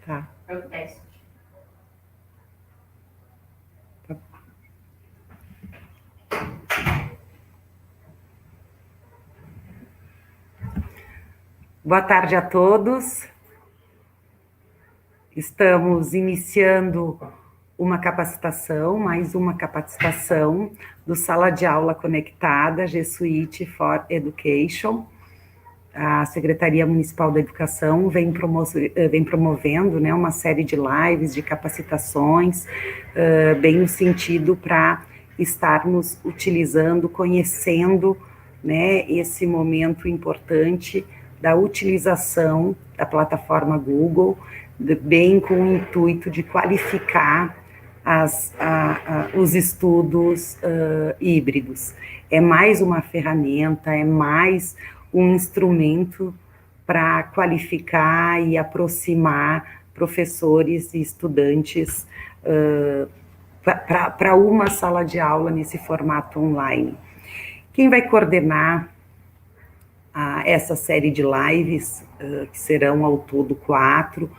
Tá. Para o teste. Boa tarde a todos. Estamos iniciando uma capacitação, mais uma capacitação do Sala de Aula Conectada G Suite for Education. A Secretaria Municipal da Educação vem promovendo, né, uma série de lives, de capacitações, bem no sentido para estarmos utilizando, conhecendo, né, esse momento importante da utilização da plataforma Google, bem com o intuito de qualificar os estudos híbridos. É mais uma ferramenta, é mais um instrumento para qualificar e aproximar professores e estudantes para uma sala de aula nesse formato online. Quem vai coordenar essa série de lives, que serão ao todo 4,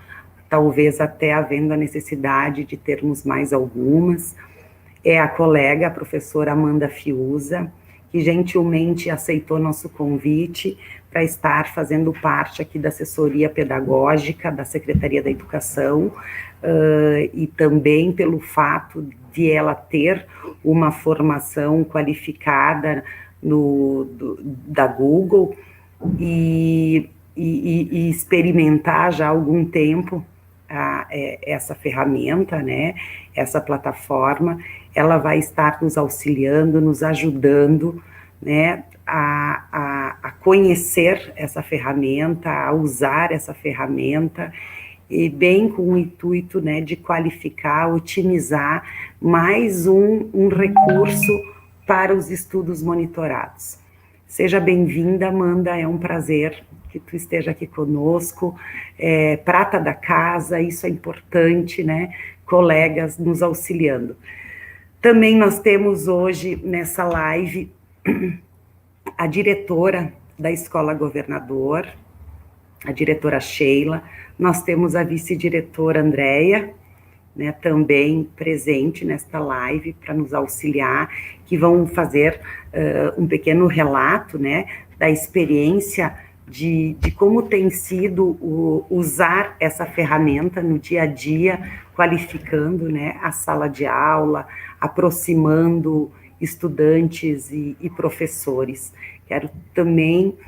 talvez até havendo a necessidade de termos mais algumas, é a colega, a professora Amanda Fiuza, que gentilmente aceitou nosso convite para estar fazendo parte aqui da assessoria pedagógica da Secretaria da Educação, e também pelo fato de ela ter uma formação qualificada da Google e experimentar já há algum tempo essa ferramenta, né, essa plataforma. Ela vai estar nos auxiliando, nos ajudando, né, a conhecer essa ferramenta, a usar essa ferramenta, e bem com o intuito, né, de qualificar, otimizar mais um recurso para os estudos monitorados. Seja bem-vinda, Amanda, é um prazer que tu esteja aqui conosco, prata da casa, isso é importante, né, colegas nos auxiliando. Também nós temos hoje, nessa live, a diretora da Escola Governador, a diretora Sheila, nós temos a vice-diretora Andréia, né, também presente nesta live para nos auxiliar, que vão fazer um pequeno relato, né, da experiência de como tem sido usar essa ferramenta no dia a dia, qualificando, né, a sala de aula, aproximando estudantes e professores. Quero também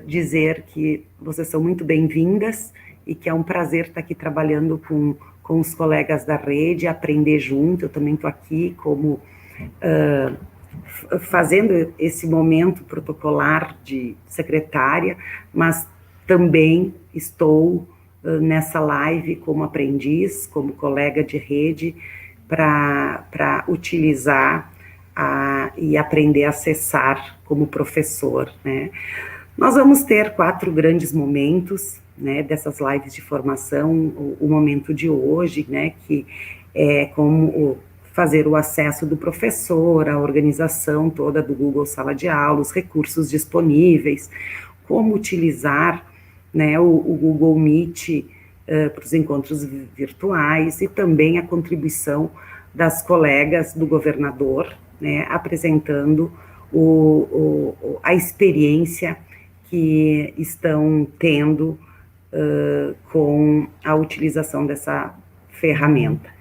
dizer que vocês são muito bem-vindas e que é um prazer estar aqui trabalhando com os colegas da rede, aprender junto. Eu também estou aqui como fazendo esse momento protocolar de secretária, mas também estou nessa live como aprendiz, como colega de rede, para utilizar e aprender a acessar como professor, né? Nós vamos ter 4 grandes momentos, né, dessas lives de formação. O momento de hoje, né, que é como fazer o acesso do professor, a organização toda do Google Sala de Aula, os recursos disponíveis, como utilizar, né, o Google Meet para os encontros virtuais, e também a contribuição das colegas do governador, né, apresentando a experiência que estão tendo com a utilização dessa ferramenta.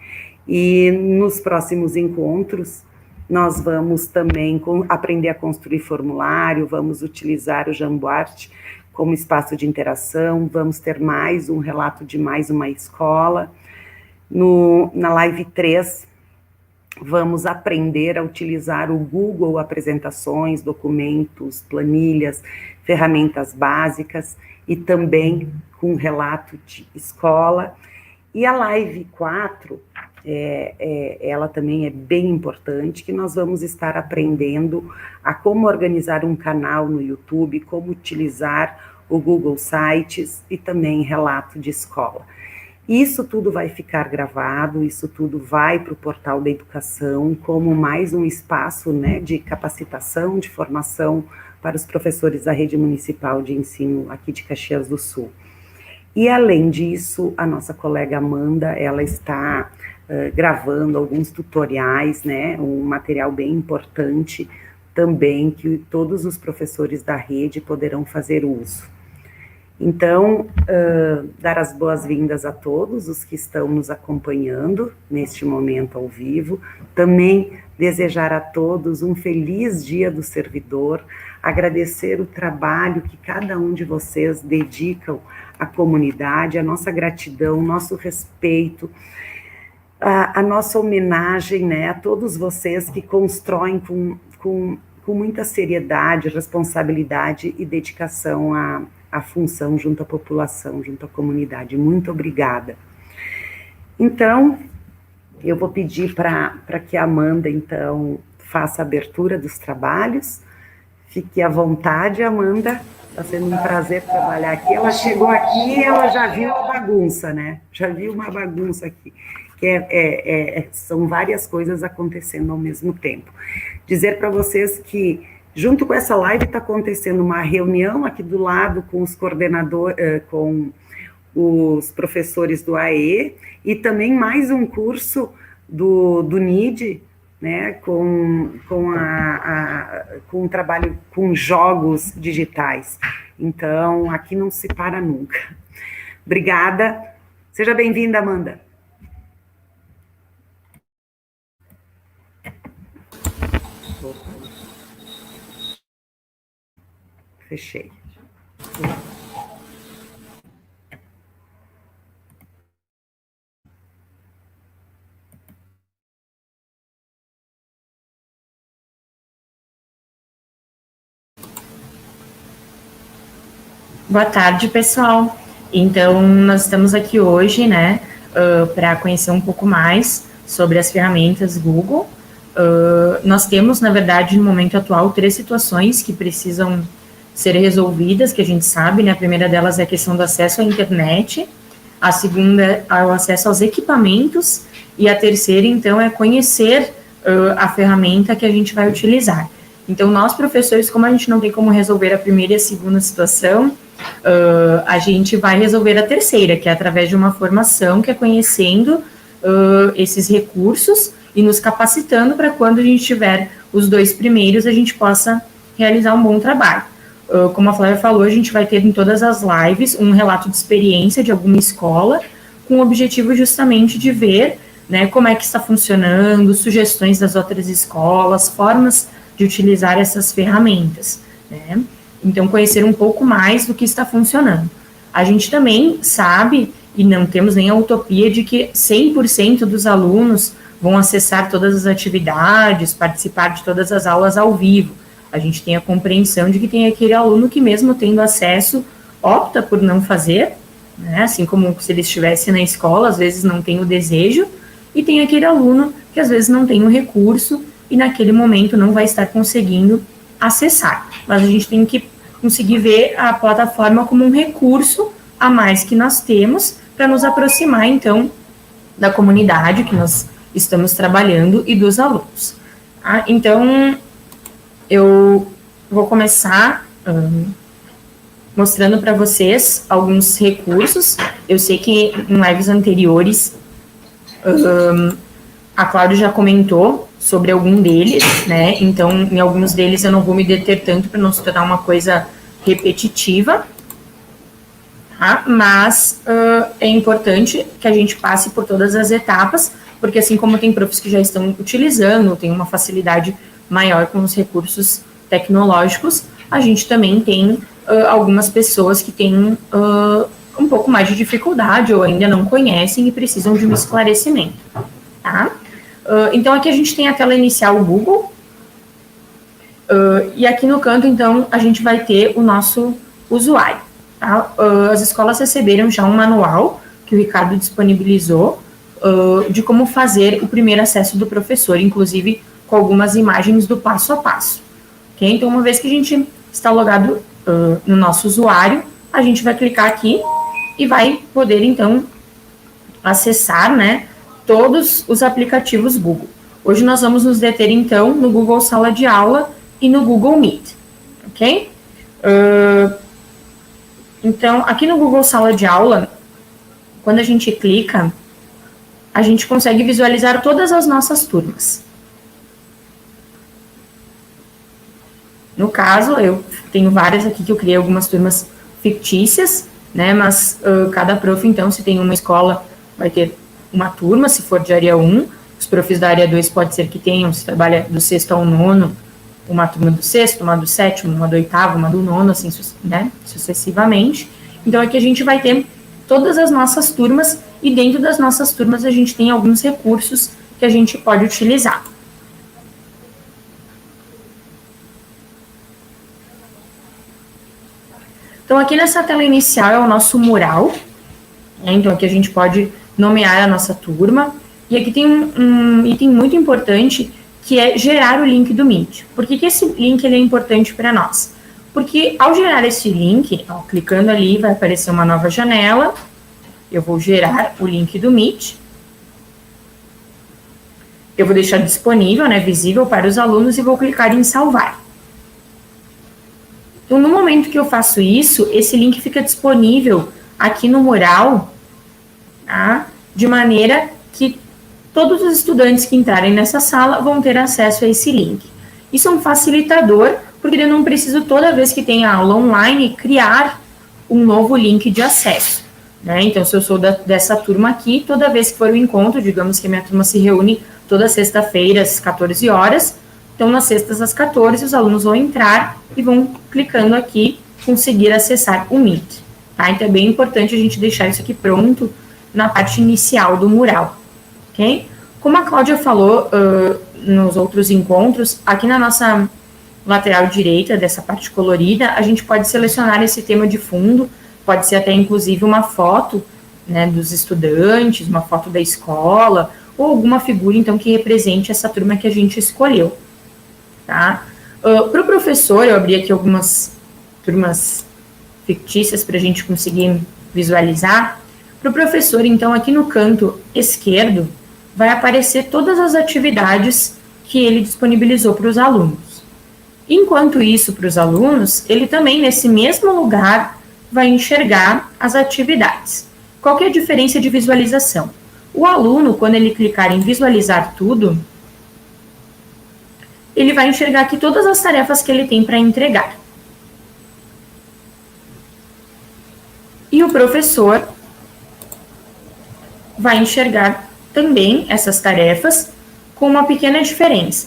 E nos próximos encontros, nós vamos também aprender a construir formulário, vamos utilizar o Jamboard como espaço de interação, vamos ter mais um relato de mais uma escola. Na live 3, vamos aprender a utilizar o Google Apresentações, documentos, planilhas, ferramentas básicas, e também com relato de escola. E a live 4, ela também é bem importante, que nós vamos estar aprendendo a como organizar um canal no YouTube, como utilizar o Google Sites e também relato de escola. Isso tudo vai ficar gravado, isso tudo vai para o portal da educação, como mais um espaço, né, de capacitação, de formação para os professores da rede municipal de ensino aqui de Caxias do Sul. E, além disso, a nossa colega Amanda, ela está gravando alguns tutoriais, né, um material bem importante também, que todos os professores da rede poderão fazer uso. Então, dar as boas-vindas a todos os que estão nos acompanhando neste momento ao vivo, também desejar a todos um feliz Dia do Servidor, agradecer o trabalho que cada um de vocês dedicam à comunidade, a nossa gratidão, nosso respeito, a nossa homenagem, né, a todos vocês que constroem com muita seriedade, responsabilidade e dedicação à função junto à população, junto à comunidade. Muito obrigada. Então, eu vou pedir para que a Amanda, então, faça a abertura dos trabalhos. Fique à vontade, Amanda. Está sendo um prazer trabalhar aqui. Ela chegou aqui e ela já viu a bagunça, né? Já viu uma bagunça aqui. Que são várias coisas acontecendo ao mesmo tempo. Dizer para vocês que, junto com essa live, está acontecendo uma reunião aqui do lado com os coordenadores, com os professores do AE, e também mais um curso do NID, né, com um trabalho com jogos digitais. Então, aqui não se para nunca. Obrigada. Seja bem-vinda, Amanda. Fechei. Boa tarde, pessoal. Então, nós estamos aqui hoje, né, para conhecer um pouco mais sobre as ferramentas Google. Nós temos, na verdade, no momento atual, 3 situações que precisam ser resolvidas, que a gente sabe, né? A primeira delas é a questão do acesso à internet, a segunda é o acesso aos equipamentos, e a terceira, então, é conhecer a ferramenta que a gente vai utilizar. Então, nós, professores, como a gente não tem como resolver a primeira e a segunda situação, a gente vai resolver a terceira, que é através de uma formação, que é conhecendo esses recursos e nos capacitando para quando a gente tiver os 2 primeiros, a gente possa realizar um bom trabalho. Como a Flávia falou, a gente vai ter em todas as lives um relato de experiência de alguma escola, com o objetivo justamente de ver, né, como é que está funcionando, sugestões das outras escolas, formas de utilizar essas ferramentas, né? Então, conhecer um pouco mais do que está funcionando. A gente também sabe, e não temos nem a utopia de que 100% dos alunos vão acessar todas as atividades, participar de todas as aulas ao vivo. A gente tem a compreensão de que tem aquele aluno que, mesmo tendo acesso, opta por não fazer, né? Assim como se ele estivesse na escola, às vezes não tem o desejo, e tem aquele aluno que às vezes não tem o recurso e naquele momento não vai estar conseguindo acessar. Mas a gente tem que conseguir ver a plataforma como um recurso a mais que nós temos para nos aproximar, então, da comunidade que nós estamos trabalhando e dos alunos. Então, eu vou começar mostrando para vocês alguns recursos. Eu sei que em lives anteriores a Cláudia já comentou sobre algum deles, né? Então, em alguns deles eu não vou me deter tanto para não se tornar uma coisa repetitiva, tá? Mas é importante que a gente passe por todas as etapas, porque assim como tem profs que já estão utilizando, tem uma facilidade maior com os recursos tecnológicos, a gente também tem algumas pessoas que têm um pouco mais de dificuldade ou ainda não conhecem e precisam de um esclarecimento, tá? Então, aqui a gente tem a tela inicial Google, e aqui no canto, então, a gente vai ter o nosso usuário, tá? As escolas receberam já um manual que o Ricardo disponibilizou de como fazer o primeiro acesso do professor, inclusive com algumas imagens do passo a passo. Okay? Então, uma vez que a gente está logado no nosso usuário, a gente vai clicar aqui e vai poder, então, acessar, né, todos os aplicativos Google. Hoje nós vamos nos deter, então, no Google Sala de Aula e no Google Meet, ok? Então, aqui no Google Sala de Aula, quando a gente clica, a gente consegue visualizar todas as nossas turmas. No caso, eu tenho várias aqui que eu criei algumas turmas fictícias, né, mas cada prof, então, se tem uma escola, vai ter uma turma, se for de área 1, os profs da área 2 pode ser que tenham, se trabalha do sexto ao nono, uma turma do sexto, uma do sétimo, uma do oitavo, uma do nono, assim, né, sucessivamente. Então, aqui a gente vai ter todas as nossas turmas, e dentro das nossas turmas a gente tem alguns recursos que a gente pode utilizar. Então, aqui nessa tela inicial é o nosso mural, né? Então, aqui a gente pode nomear a nossa turma, e aqui tem um item muito importante, que é gerar o link do Meet. Por que esse link ele é importante para nós? Porque ao gerar esse link, ó, clicando ali, vai aparecer uma nova janela, eu vou gerar o link do Meet, eu vou deixar disponível, né, visível para os alunos, e vou clicar em salvar. Então, no momento que eu faço isso, esse link fica disponível aqui no mural, tá? De maneira que todos os estudantes que entrarem nessa sala vão ter acesso a esse link. Isso é um facilitador, porque eu não preciso, toda vez que tem aula online, criar um novo link de acesso, né? Então, se eu sou dessa turma aqui, toda vez que for o encontro, digamos que a minha turma se reúne toda sexta-feira às 14 horas, então, nas sextas às 14, os alunos vão entrar e vão, clicando aqui, conseguir acessar o Meet. Tá? Então, é bem importante a gente deixar isso aqui pronto na parte inicial do mural. Ok? Como a Cláudia falou nos outros encontros, aqui na nossa lateral direita, dessa parte colorida, a gente pode selecionar esse tema de fundo, pode ser até, inclusive, uma foto, né, dos estudantes, uma foto da escola, ou alguma figura, então, que represente essa turma que a gente escolheu. Tá? Para o professor, eu abri aqui algumas turmas fictícias para a gente conseguir visualizar. Para o professor, então, aqui no canto esquerdo, vai aparecer todas as atividades que ele disponibilizou para os alunos. Enquanto isso, para os alunos, ele também, nesse mesmo lugar, vai enxergar as atividades. Qual que é a diferença de visualização? O aluno, quando ele clicar em visualizar tudo, ele vai enxergar aqui todas as tarefas que ele tem para entregar. E o professor vai enxergar também essas tarefas com uma pequena diferença.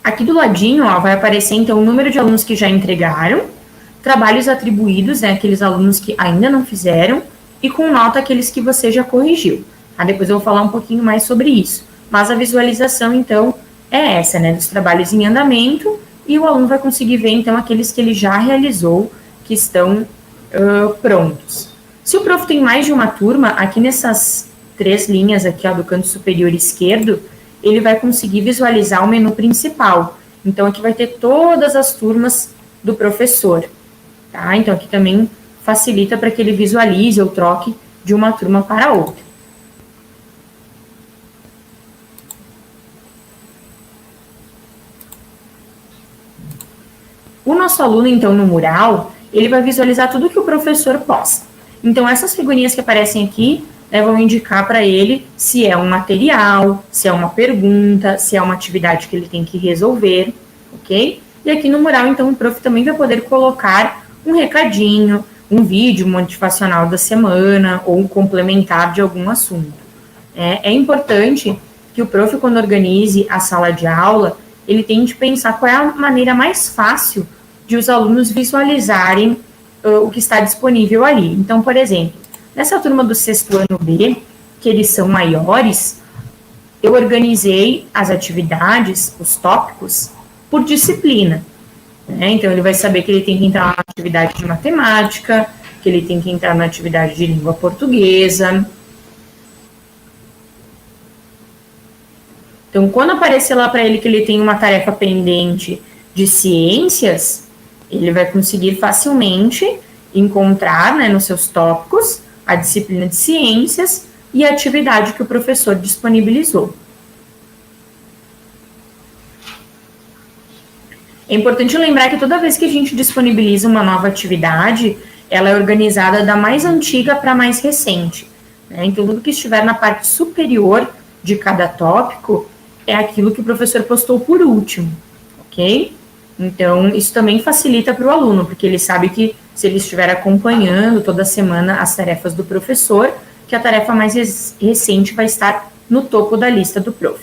Aqui do ladinho, ó, vai aparecer então o número de alunos que já entregaram, trabalhos atribuídos, né, aqueles alunos que ainda não fizeram, e com nota aqueles que você já corrigiu. Tá? Depois eu vou falar um pouquinho mais sobre isso. Mas a visualização, então, é essa, né, dos trabalhos em andamento, e o aluno vai conseguir ver, então, aqueles que ele já realizou, que estão prontos. Se o prof tem mais de uma turma, aqui nessas 3 linhas aqui, ó, do canto superior esquerdo, ele vai conseguir visualizar o menu principal. Então, aqui vai ter todas as turmas do professor. Tá? Então, aqui também facilita para que ele visualize ou troque de uma turma para outra. O nosso aluno, então, no mural, ele vai visualizar tudo que o professor posta. Então, essas figurinhas que aparecem aqui, né, vão indicar para ele se é um material, se é uma pergunta, se é uma atividade que ele tem que resolver, ok? E aqui no mural, então, o prof também vai poder colocar um recadinho, um vídeo motivacional da semana ou um complementar de algum assunto. É importante que o prof, quando organize a sala de aula, ele tente pensar qual é a maneira mais fácil de os alunos visualizarem o que está disponível ali. Então, por exemplo, nessa turma do 6º ano B, que eles são maiores, eu organizei as atividades, os tópicos, por disciplina. Então, ele vai saber que ele tem que entrar na atividade de matemática, que ele tem que entrar na atividade de língua portuguesa. Então, quando aparecer lá para ele que ele tem uma tarefa pendente de ciências, ele vai conseguir facilmente encontrar, né, nos seus tópicos a disciplina de ciências e a atividade que o professor disponibilizou. É importante lembrar que toda vez que a gente disponibiliza uma nova atividade, ela é organizada da mais antiga para a mais recente, né? Então, tudo que estiver na parte superior de cada tópico é aquilo que o professor postou por último, ok? Então, isso também facilita para o aluno, porque ele sabe que se ele estiver acompanhando toda semana as tarefas do professor, que a tarefa mais recente vai estar no topo da lista do prof.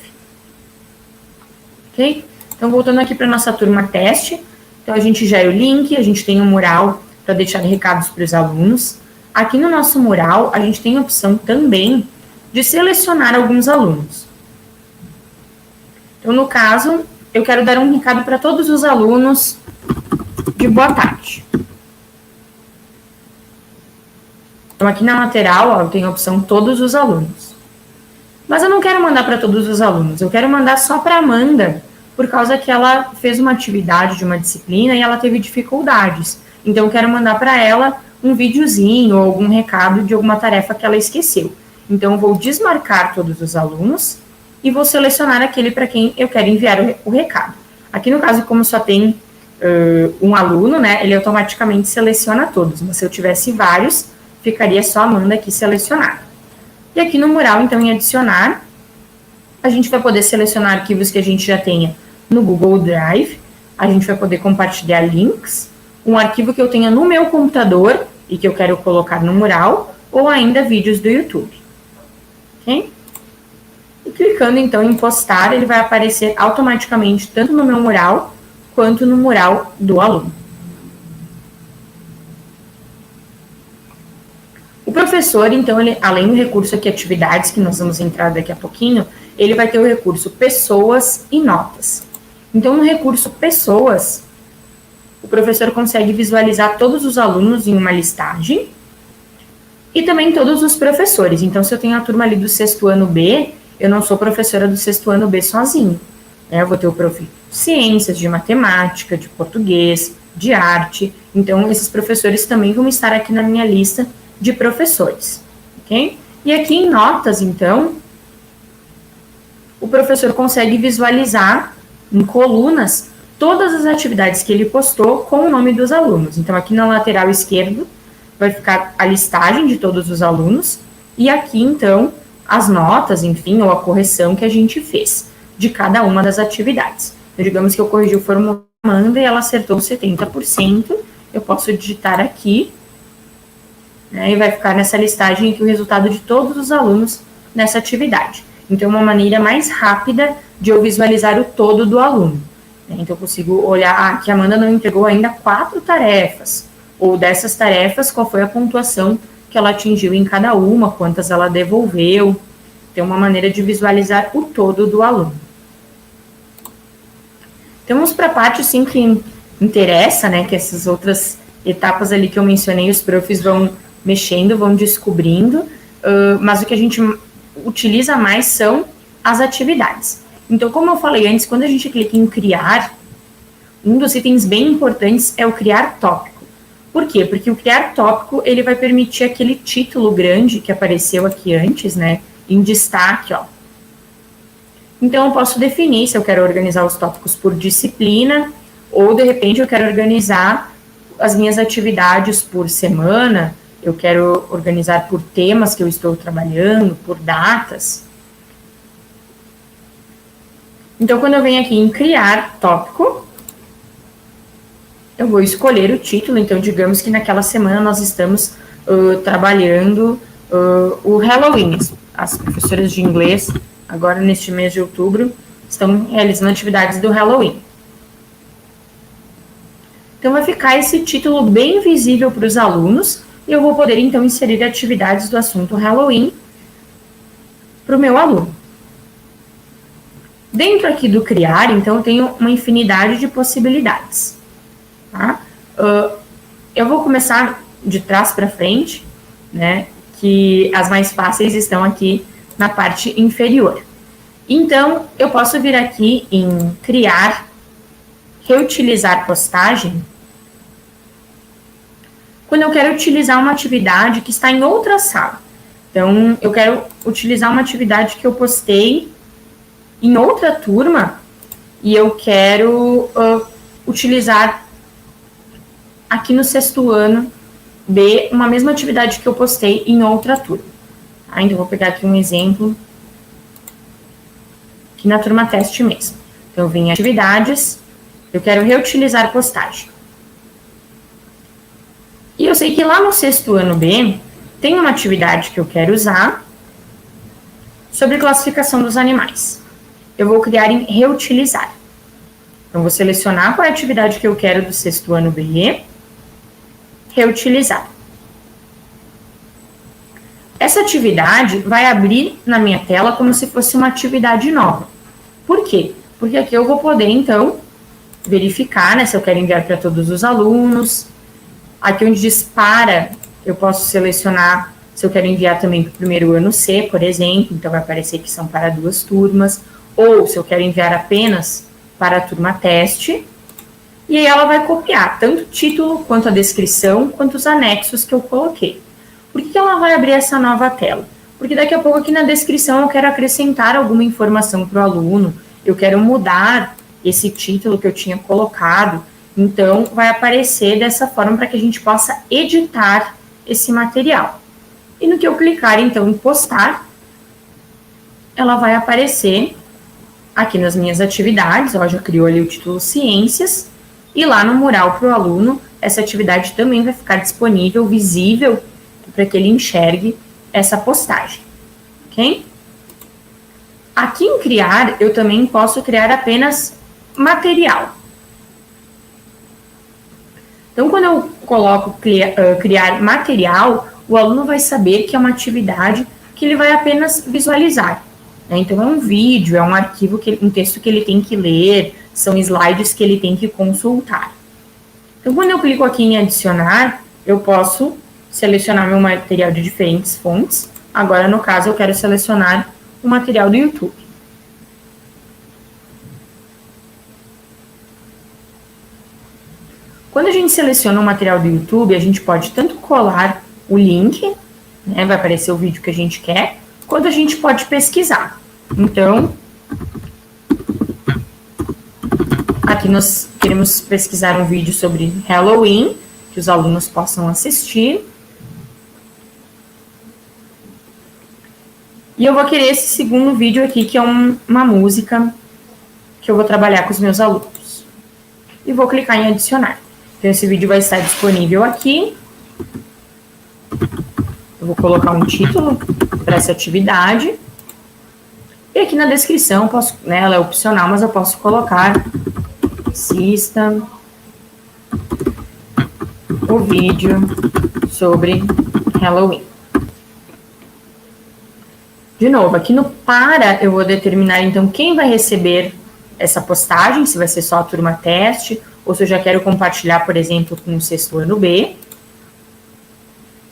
Ok? Então, voltando aqui para a nossa turma teste, então a gente gera o link, a gente tem um mural para deixar recados para os alunos. Aqui no nosso mural, a gente tem a opção também de selecionar alguns alunos. Então, no caso, eu quero dar um recado para todos os alunos de boa tarde. Então, aqui na lateral, ó, eu tenho a opção todos os alunos. Mas eu não quero mandar para todos os alunos, eu quero mandar só para a Amanda, por causa que ela fez uma atividade de uma disciplina e ela teve dificuldades. Então, eu quero mandar para ela um videozinho ou algum recado de alguma tarefa que ela esqueceu. Então, eu vou desmarcar todos os alunos e vou selecionar aquele para quem eu quero enviar o recado. Aqui, no caso, como só tem um aluno, né, ele automaticamente seleciona todos. Mas se eu tivesse vários, ficaria só a Amanda aqui selecionada. E aqui no mural, então, em adicionar, a gente vai poder selecionar arquivos que a gente já tenha no Google Drive, a gente vai poder compartilhar links, um arquivo que eu tenha no meu computador e que eu quero colocar no mural, ou ainda vídeos do YouTube. Ok? E clicando, então, em postar, ele vai aparecer automaticamente tanto no meu mural, quanto no mural do aluno. O professor, então, ele, além do recurso aqui, atividades, que nós vamos entrar daqui a pouquinho, ele vai ter o recurso pessoas e notas. Então, no recurso pessoas, o professor consegue visualizar todos os alunos em uma listagem e também todos os professores. Então, se eu tenho a turma ali do 6º ano B, eu não sou professora do 6º ano B sozinho. Eu vou ter o prof. de ciências, de matemática, de português, de arte. Então, esses professores também vão estar aqui na minha lista de professores, ok? E aqui em notas, então, o professor consegue visualizar em colunas todas as atividades que ele postou com o nome dos alunos. Então, aqui na lateral esquerda vai ficar a listagem de todos os alunos e aqui, então, as notas, enfim, ou a correção que a gente fez de cada uma das atividades. Então, digamos que eu corrigi o formulário Amanda e ela acertou 70%, eu posso digitar aqui, né, e vai ficar nessa listagem aqui o resultado de todos os alunos nessa atividade. Então, uma maneira mais rápida de eu visualizar o todo do aluno. Então, eu consigo olhar que a Amanda não entregou ainda 4 tarefas, ou dessas tarefas, qual foi a pontuação que ela atingiu em cada uma, quantas ela devolveu. Tem uma maneira de visualizar o todo do aluno. Então, vamos para a parte, sim, que interessa, né, que essas outras etapas ali que eu mencionei, os profs vão mexendo, vão descobrindo, mas o que a gente utiliza mais são as atividades. Então, como eu falei antes, quando a gente clica em criar, um dos itens bem importantes é o criar tópico. Por quê? Porque o criar tópico, ele vai permitir aquele título grande que apareceu aqui antes, né, em destaque, ó. Então, eu posso definir se eu quero organizar os tópicos por disciplina, ou, de repente, eu quero organizar as minhas atividades por semana, eu quero organizar por temas que eu estou trabalhando, por datas. Então, quando eu venho aqui em criar tópico, eu vou escolher o título. Então, digamos que naquela semana nós estamos trabalhando o Halloween. As professoras de inglês, agora neste mês de outubro, estão realizando atividades do Halloween. Então, vai ficar esse título bem visível para os alunos, e eu vou poder, então, inserir atividades do assunto Halloween para o meu aluno. Dentro aqui do criar, então, eu tenho uma infinidade de possibilidades. Tá? Eu vou começar de trás para frente, né, que as mais fáceis estão aqui na parte inferior. Então, eu posso vir aqui em criar, reutilizar postagem, quando eu quero utilizar uma atividade que está em outra sala. Então, eu quero utilizar uma atividade que eu postei em outra turma e eu quero utilizar aqui no sexto ano B uma mesma atividade que eu postei em outra turma. Tá? Então, eu vou pegar aqui um exemplo, aqui na turma teste mesmo. Então, eu vim em atividades, eu quero reutilizar postagem. E eu sei que lá no sexto ano B, tem uma atividade que eu quero usar sobre classificação dos animais. Eu vou criar em reutilizar. Então, vou selecionar qual é a atividade que eu quero do sexto ano B, reutilizar. Essa atividade vai abrir na minha tela como se fosse uma atividade nova. Por quê? Porque aqui eu vou poder, então, verificar, né, se eu quero enviar para todos os alunos. Aqui onde diz para, eu posso selecionar se eu quero enviar também para o primeiro ano C, por exemplo, então vai aparecer que são para 2 turmas, ou se eu quero enviar apenas para a turma teste, e aí ela vai copiar tanto o título, quanto a descrição, quanto os anexos que eu coloquei. Por que ela vai abrir essa nova tela? Porque daqui a pouco aqui na descrição eu quero acrescentar alguma informação para o aluno, eu quero mudar esse título que eu tinha colocado, então vai aparecer dessa forma para que a gente possa editar esse material. E no que eu clicar então em postar, ela vai aparecer aqui nas minhas atividades, ela já criou ali o título Ciências, e lá no mural para o aluno, essa atividade também vai ficar disponível, visível, para que ele enxergue essa postagem, ok? Aqui em criar, eu também posso criar apenas material. Então, quando eu coloco criar material, o aluno vai saber que é uma atividade que ele vai apenas visualizar. Né? Então, é um vídeo, é um arquivo, um texto que ele tem que ler, são slides que ele tem que consultar. Então, quando eu clico aqui em adicionar, eu posso selecionar meu material de diferentes fontes. Agora, no caso, eu quero selecionar o material do YouTube. Quando a gente seleciona o material do YouTube, a gente pode tanto colar o link, né, vai aparecer o vídeo que a gente quer, quanto a gente pode pesquisar. Então, aqui nós queremos pesquisar um vídeo sobre Halloween, que os alunos possam assistir. E eu vou querer esse segundo vídeo aqui, que é uma música que eu vou trabalhar com os meus alunos. E vou clicar em adicionar. Então, esse vídeo vai estar disponível aqui. Eu vou colocar um título para essa atividade. E aqui na descrição, né, ela é opcional, mas eu posso colocar: assista o vídeo sobre Halloween. De novo, aqui no para, eu vou determinar, então, quem vai receber essa postagem, se vai ser só a turma teste, ou se eu já quero compartilhar, por exemplo, com o sexto ano B.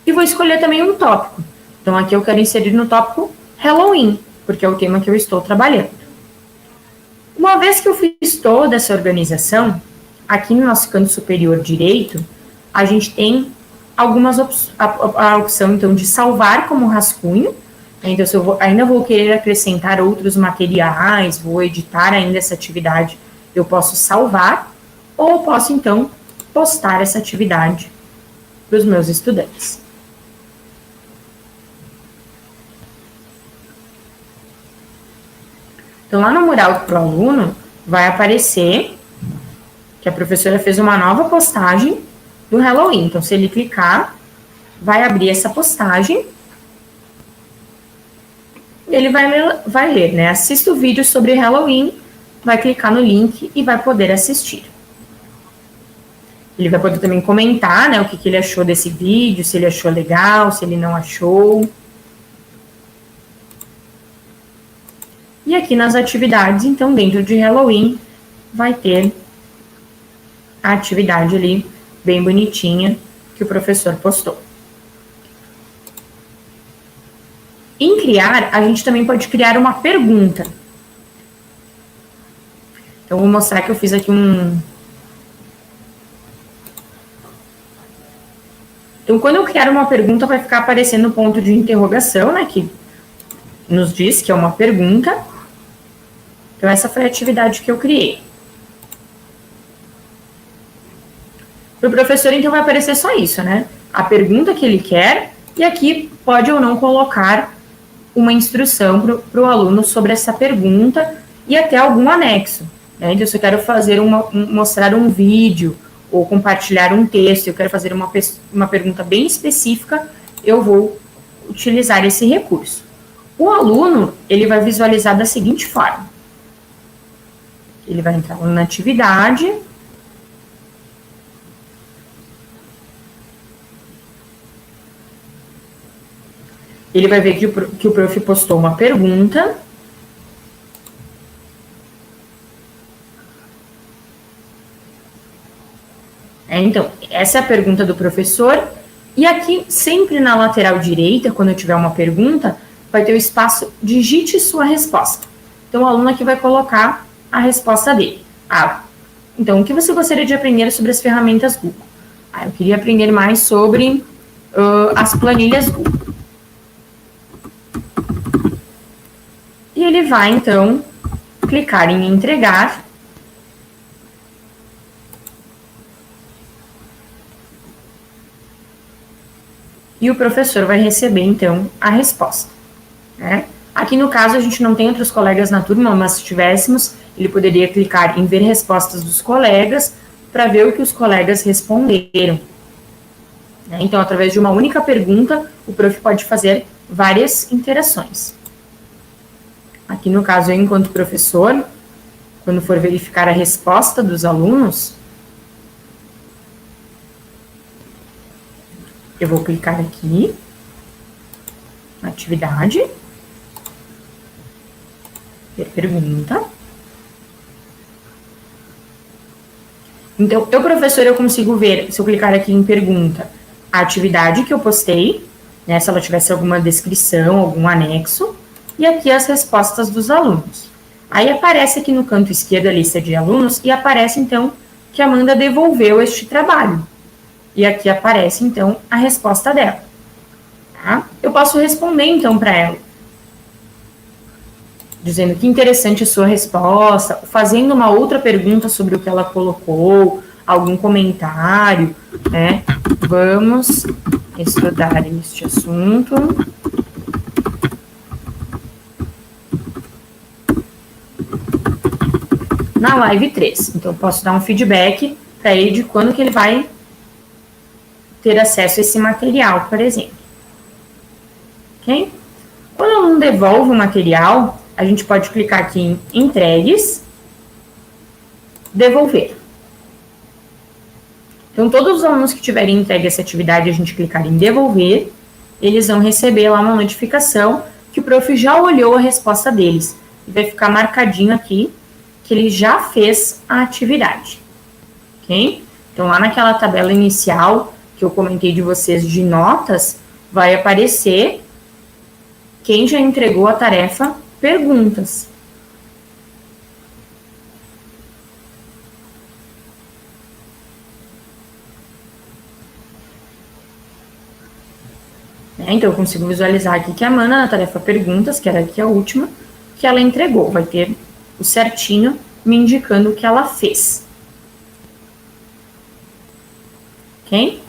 E vou escolher também um tópico. Então, aqui eu quero inserir no tópico Halloween, porque é o tema que eu estou trabalhando. Uma vez que eu fiz toda essa organização, aqui no nosso canto superior direito, a gente tem algumas a opção, então, de salvar como rascunho. Então, se eu ainda vou querer acrescentar outros materiais, vou editar ainda essa atividade, eu posso salvar, ou posso, então, postar essa atividade para os meus estudantes. Então, lá no mural para o aluno, vai aparecer que a professora fez uma nova postagem do Halloween. Então, se ele clicar, vai abrir essa postagem. Ele vai ler, né? Assista o vídeo sobre Halloween, vai clicar no link e vai poder assistir. Ele vai poder também comentar, né, o que ele achou desse vídeo, se ele achou legal, se ele não achou. E aqui nas atividades, então, dentro de Halloween, vai ter a atividade ali, bem bonitinha, que o professor postou. Em criar, a gente também pode criar uma pergunta. Então, vou mostrar que eu fiz aqui Então, quando eu criar uma pergunta, vai ficar aparecendo o ponto de interrogação, né, que nos diz que é uma pergunta. Então, essa foi a atividade que eu criei. Para o professor, então, vai aparecer só isso, né? A pergunta que ele quer, e aqui pode ou não colocar uma instrução para o aluno sobre essa pergunta e até algum anexo. Né? Então, se eu quero fazer mostrar um vídeo ou compartilhar um texto, eu quero fazer uma pergunta bem específica, eu vou utilizar esse recurso. O aluno, ele vai visualizar da seguinte forma. Ele vai entrar na atividade. Ele vai ver que o prof postou uma pergunta. Então, essa é a pergunta do professor. E aqui, sempre na lateral direita, quando eu tiver uma pergunta, vai ter o espaço digite sua resposta. Então, o aluno aqui vai colocar a resposta dele. Então, o que você gostaria de aprender sobre as ferramentas Google? Eu queria aprender mais sobre as planilhas Google. E ele vai, então, clicar em entregar. E o professor vai receber, então, a resposta. Né? Aqui, no caso, a gente não tem outros colegas na turma, mas se tivéssemos, ele poderia clicar em ver respostas dos colegas para ver o que os colegas responderam. Então, através de uma única pergunta, o prof pode fazer várias interações. Aqui, no caso, eu, enquanto professor, quando for verificar a resposta dos alunos, eu vou clicar aqui, na atividade, ver pergunta. Então, eu, professor, eu consigo ver, se eu clicar aqui em pergunta, a atividade que eu postei, né, se ela tivesse alguma descrição, algum anexo, e aqui as respostas dos alunos. Aí aparece aqui no canto esquerdo a lista de alunos e aparece, então, que a Amanda devolveu este trabalho. E aqui aparece, então, a resposta dela. Tá? Eu posso responder, então, para ela. Dizendo que interessante a sua resposta, fazendo uma outra pergunta sobre o que ela colocou, algum comentário, né? Vamos estudar este assunto. Na live 3. Então, eu posso dar um feedback para ele de quando que ele vai ter acesso a esse material, por exemplo. Ok? Quando o aluno devolve o material, a gente pode clicar aqui em entregues, devolver. Então, todos os alunos que tiverem entregue essa atividade, a gente clicar em devolver, eles vão receber lá uma notificação que o prof já olhou a resposta deles. E vai ficar marcadinho aqui que ele já fez a atividade. Ok? Então, lá naquela tabela inicial que eu comentei de vocês de notas, vai aparecer quem já entregou a tarefa perguntas. Então, eu consigo visualizar aqui que a Amanda, na tarefa perguntas, que era aqui a última, que ela entregou. Vai ter o certinho me indicando o que ela fez. Ok?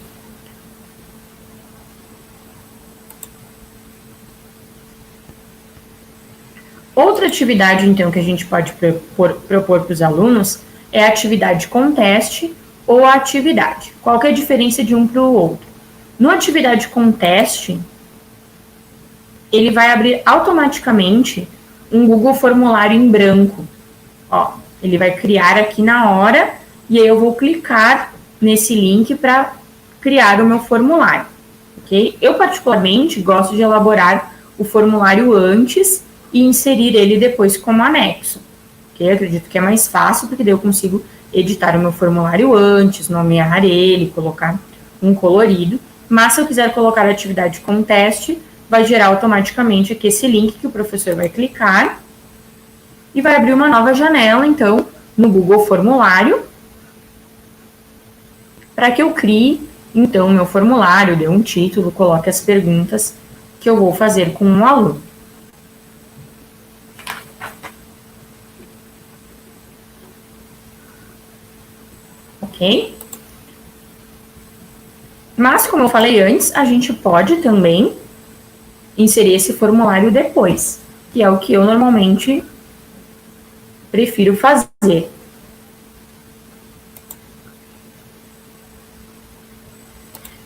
Outra atividade, então, que a gente pode propor para os alunos é a atividade com teste ou a atividade. Qual que é a diferença de um para o outro? No atividade com teste, ele vai abrir automaticamente um Google Formulário em branco. Ó, ele vai criar aqui na hora e aí eu vou clicar nesse link para criar o meu formulário, ok? Eu, particularmente, gosto de elaborar o formulário antes e inserir ele depois como anexo, ok? Eu acredito que é mais fácil, porque daí eu consigo editar o meu formulário antes, nomear ele, colocar um colorido, mas se eu quiser colocar a atividade com teste, vai gerar automaticamente aqui esse link que o professor vai clicar e vai abrir uma nova janela, então, no Google Formulário, para que eu crie, então, meu formulário, dê um título, coloque as perguntas que eu vou fazer com um aluno. Ok? Mas, como eu falei antes, a gente pode também inserir esse formulário depois, que é o que eu normalmente prefiro fazer.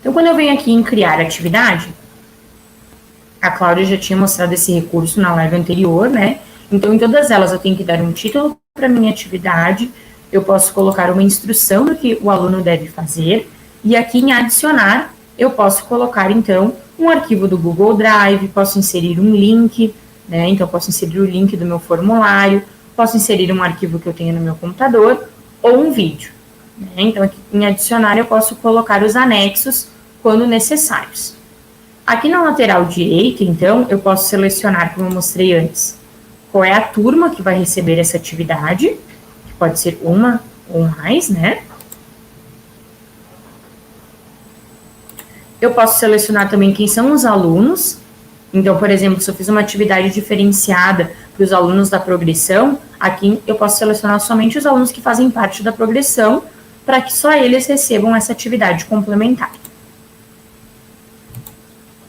Então, quando eu venho aqui em criar atividade, a Cláudia já tinha mostrado esse recurso na live anterior, né? Então, em todas elas eu tenho que dar um título para minha atividade, eu posso colocar uma instrução do que o aluno deve fazer, e aqui em adicionar, eu posso colocar, então, um arquivo do Google Drive, posso inserir um link, né? Então, posso inserir o link do meu formulário, posso inserir um arquivo que eu tenho no meu computador, ou um vídeo. Né? Então, aqui em adicionar, eu posso colocar os anexos quando necessários. Aqui na lateral direita, então, eu posso selecionar, como eu mostrei antes, qual é a turma que vai receber essa atividade, que pode ser uma ou mais, né? Eu posso selecionar também quem são os alunos. Então, por exemplo, se eu fiz uma atividade diferenciada para os alunos da progressão, aqui eu posso selecionar somente os alunos que fazem parte da progressão, para que só eles recebam essa atividade complementar.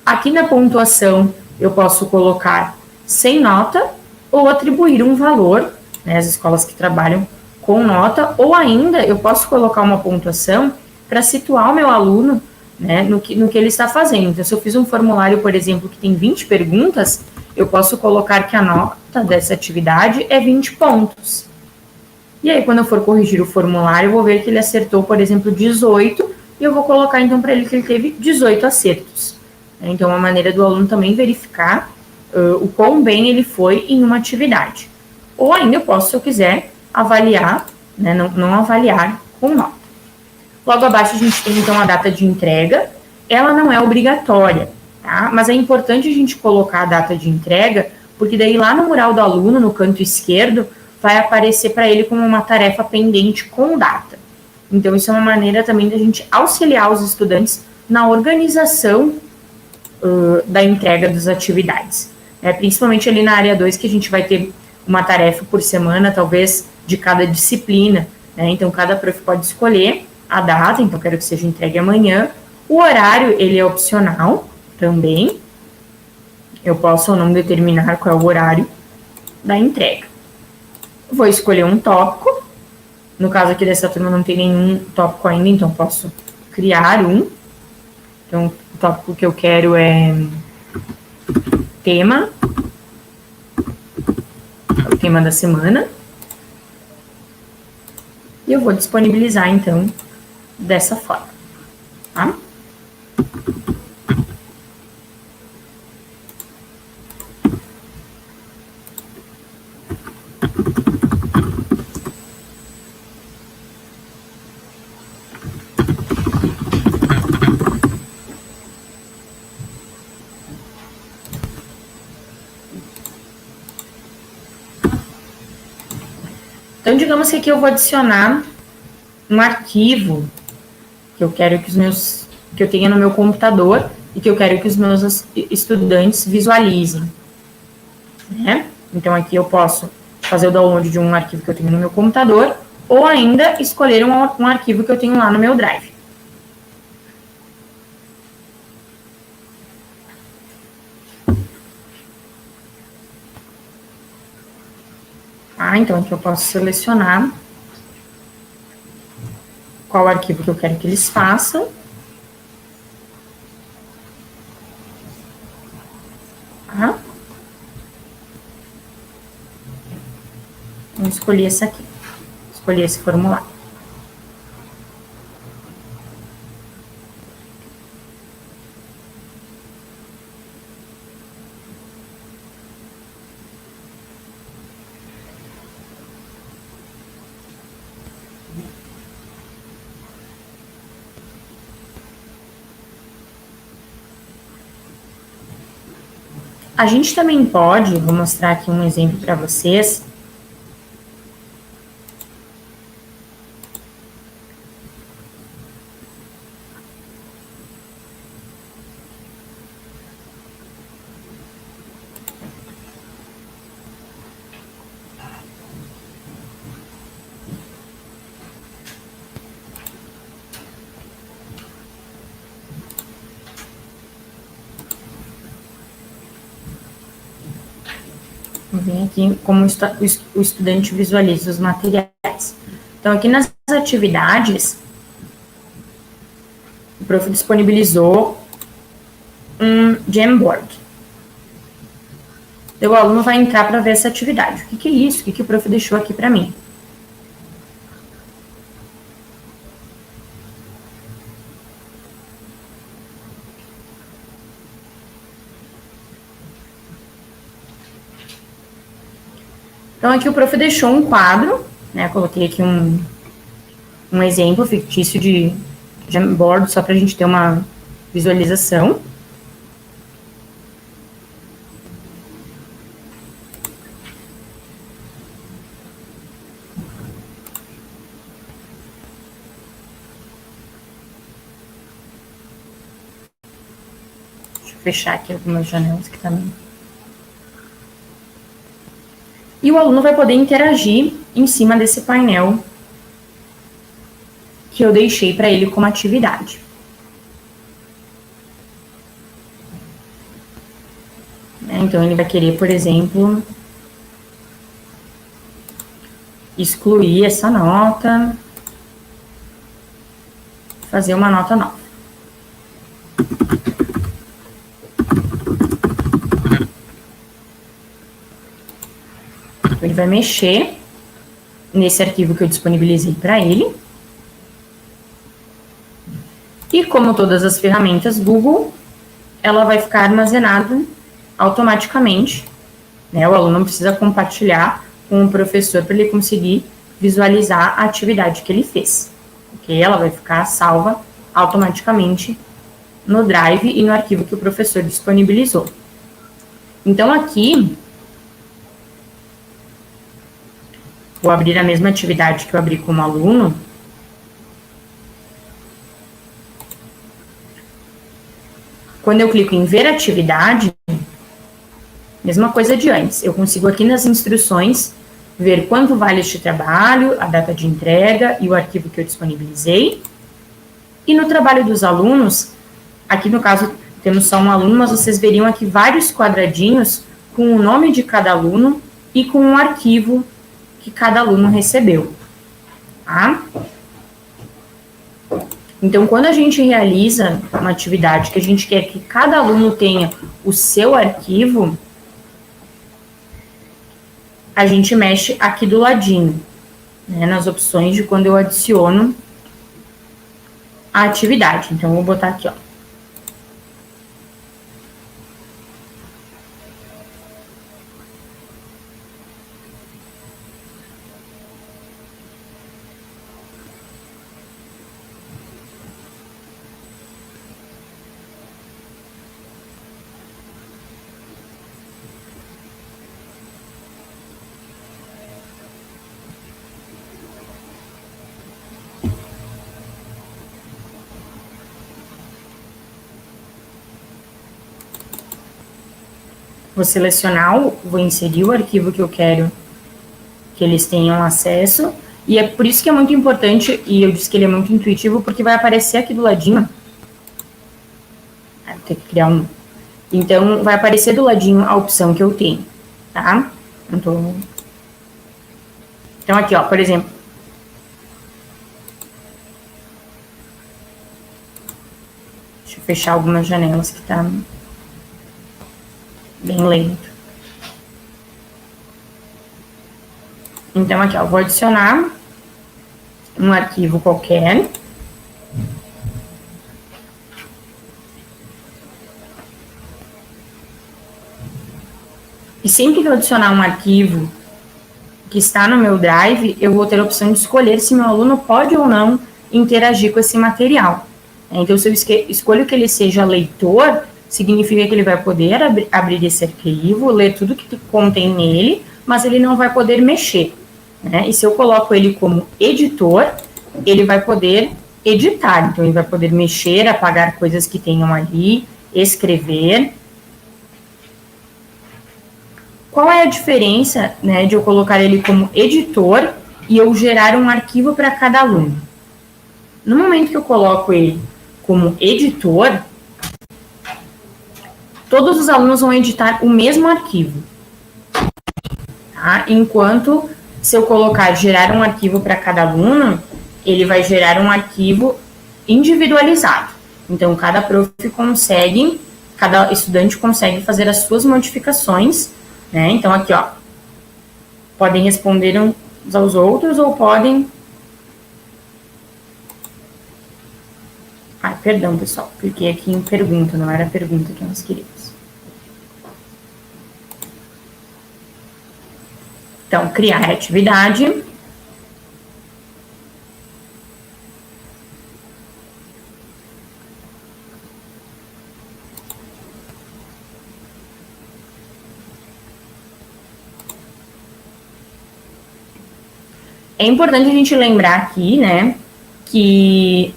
Aqui na pontuação, eu posso colocar sem nota ou atribuir um valor, né, as escolas que trabalham com nota, ou ainda eu posso colocar uma pontuação para situar o meu aluno, né, no que ele está fazendo. Então, se eu fiz um formulário, por exemplo, que tem 20 perguntas, eu posso colocar que a nota dessa atividade é 20 pontos. E aí, quando eu for corrigir o formulário, eu vou ver que ele acertou, por exemplo, 18, e eu vou colocar, então, para ele que ele teve 18 acertos. Então, é uma maneira do aluno também verificar o quão bem ele foi em uma atividade. Ou ainda eu posso, se eu quiser, avaliar, né, não avaliar com nota. Logo abaixo a gente tem, então, a data de entrega. Ela não é obrigatória, tá? Mas é importante a gente colocar a data de entrega, porque daí lá no mural do aluno, no canto esquerdo, vai aparecer para ele como uma tarefa pendente com data. Então, isso é uma maneira também da gente auxiliar os estudantes na organização da entrega das atividades. Principalmente ali na área 2, que a gente vai ter uma tarefa por semana, talvez de cada disciplina, né? Então, cada prof pode escolher a data, então quero que seja entregue amanhã. O horário, ele é opcional também. Eu posso ou não determinar qual é o horário da entrega. Vou escolher um tópico. No caso aqui dessa turma não tem nenhum tópico ainda, então posso criar um. Então, o tópico que eu quero é tema, o tema da semana. E eu vou disponibilizar, então, dessa forma, tá? Então, digamos que aqui eu vou adicionar um arquivo que eu quero que eu tenha no meu computador e que eu quero que os meus estudantes visualizem, né? Então, aqui eu posso fazer o download de um arquivo que eu tenho no meu computador ou ainda escolher um arquivo que eu tenho lá no meu Drive. Então, aqui eu posso selecionar qual arquivo que eu quero que eles façam. Vamos escolher esse aqui. Escolher esse formulário. A gente também pode, vou mostrar aqui um exemplo para vocês. Vem aqui como o estudante visualiza os materiais. Então, aqui nas atividades, o prof disponibilizou um Jamboard. O aluno vai entrar para ver essa atividade. O que é isso? O que o prof deixou aqui para mim? Então, aqui o prof deixou um quadro, né? Coloquei aqui um exemplo fictício de Jamboard, só para a gente ter uma visualização. Deixa eu fechar aqui algumas janelas que também. E o aluno vai poder interagir em cima desse painel que eu deixei para ele como atividade. Então, ele vai querer, por exemplo, excluir essa nota, fazer uma nota nova. Então, ele vai mexer nesse arquivo que eu disponibilizei para ele. E como todas as ferramentas Google, ela vai ficar armazenada automaticamente, né? O aluno não precisa compartilhar com o professor para ele conseguir visualizar a atividade que ele fez. Ok? Ela vai ficar salva automaticamente no Drive e no arquivo que o professor disponibilizou. Então, aqui, vou abrir a mesma atividade que eu abri como aluno. Quando eu clico em ver atividade, mesma coisa de antes. Eu consigo aqui nas instruções ver quanto vale este trabalho, a data de entrega e o arquivo que eu disponibilizei. E no trabalho dos alunos, aqui no caso temos só um aluno, mas vocês veriam aqui vários quadradinhos com o nome de cada aluno e com o arquivo que cada aluno recebeu. Tá? Então, quando a gente realiza uma atividade que a gente quer que cada aluno tenha o seu arquivo, a gente mexe aqui do ladinho, né, nas opções de quando eu adiciono a atividade. Então, eu vou botar aqui, ó. Vou selecionar, vou inserir o arquivo que eu quero que eles tenham acesso, e é por isso que é muito importante, e eu disse que ele é muito intuitivo, porque vai aparecer aqui do ladinho, vou ter que criar um, então vai aparecer do ladinho a opção que eu tenho, tá? Então aqui, ó, por exemplo, deixa eu fechar algumas janelas que tá bem lento. Então, aqui, ó, vou adicionar um arquivo qualquer. E sempre que eu adicionar um arquivo que está no meu Drive, eu vou ter a opção de escolher se meu aluno pode ou não interagir com esse material. Então, se eu escolho que ele seja leitor, significa que ele vai poder abrir esse arquivo, ler tudo que contém nele, mas ele não vai poder mexer, né? E se eu coloco ele como editor, ele vai poder editar. Então, ele vai poder mexer, apagar coisas que tenham ali, escrever. Qual é a diferença, né, de eu colocar ele como editor e eu gerar um arquivo para cada aluno? No momento que eu coloco ele como editor, todos os alunos vão editar o mesmo arquivo. tá? Enquanto, se eu colocar gerar um arquivo para cada aluno, ele vai gerar um arquivo individualizado. Então, cada estudante consegue fazer as suas modificações, né? Então, aqui, ó, podem responder uns aos outros ou podem... perdão, pessoal, cliquei aqui em pergunta, não era pergunta que nós queríamos. Então, criar atividade. É importante a gente lembrar aqui, né, que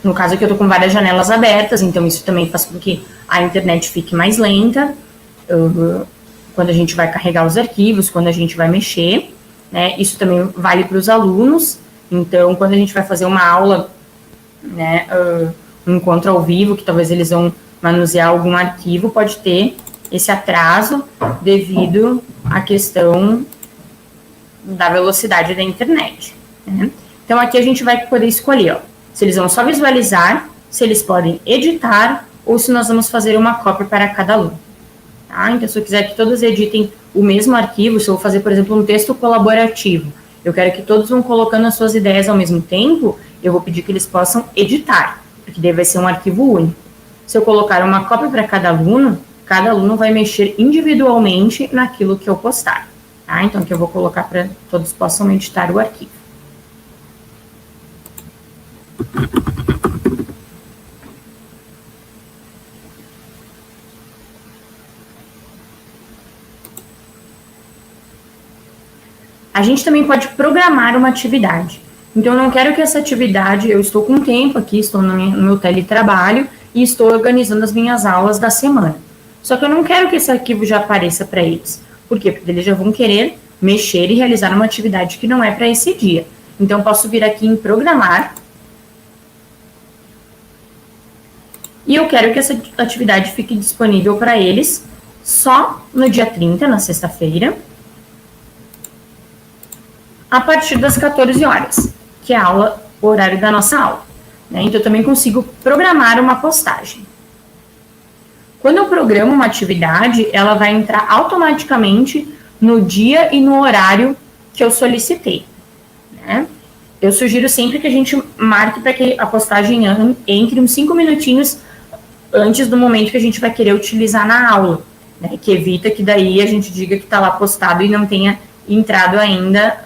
no caso aqui eu estou com várias janelas abertas, então isso também faz com que a internet fique mais lenta, quando a gente vai carregar os arquivos, quando a gente vai mexer, né, isso também vale para os alunos. Então, quando a gente vai fazer uma aula, né, um encontro ao vivo, que talvez eles vão manusear algum arquivo, pode ter esse atraso devido à questão da velocidade da internet, né? Então, aqui a gente vai poder escolher, ó, se eles vão só visualizar, se eles podem editar, ou se nós vamos fazer uma cópia para cada aluno. Tá? Então, se eu quiser que todos editem o mesmo arquivo, se eu vou fazer, por exemplo, um texto colaborativo, eu quero que todos vão colocando as suas ideias ao mesmo tempo, eu vou pedir que eles possam editar, porque daí vai ser um arquivo único. Se eu colocar uma cópia para cada aluno vai mexer individualmente naquilo que eu postar. Tá? Então, aqui eu vou colocar para que todos possam editar o arquivo. A gente também pode programar uma atividade. Então, eu não quero que essa atividade, eu estou com tempo aqui, estou no meu teletrabalho e estou organizando as minhas aulas da semana. Só que eu não quero que esse arquivo já apareça para eles. Por quê? Porque eles já vão querer mexer e realizar uma atividade que não é para esse dia. Então, eu posso vir aqui em programar. E eu quero que essa atividade fique disponível para eles só no dia 30, na sexta-feira, a partir das 14 horas, que é o horário da nossa aula, né? Então, eu também consigo programar uma postagem. Quando eu programo uma atividade, ela vai entrar automaticamente no dia e no horário que eu solicitei, né? Eu sugiro sempre que a gente marque para que a postagem entre uns 5 minutinhos antes do momento que a gente vai querer utilizar na aula, né? Que evita que daí a gente diga que está lá postado e não tenha entrado ainda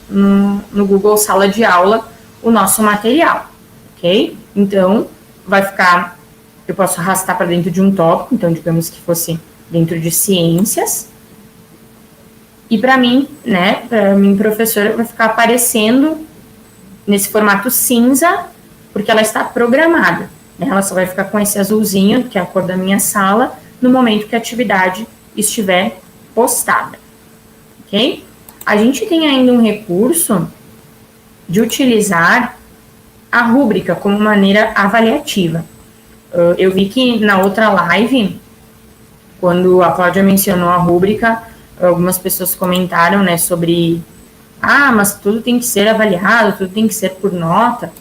no Google Sala de Aula o nosso material, ok? Então, vai ficar, eu posso arrastar para dentro de um tópico, então digamos que fosse dentro de ciências, e para mim, né, para mim, professora, vai ficar aparecendo nesse formato cinza, porque ela está programada, né? Ela só vai ficar com esse azulzinho, que é a cor da minha sala, no momento que a atividade estiver postada, ok? A gente tem ainda um recurso de utilizar a rúbrica como maneira avaliativa. Eu vi que na outra live, quando a Cláudia mencionou a rúbrica, algumas pessoas comentaram, né, sobre mas tudo tem que ser avaliado, tudo tem que ser por nota,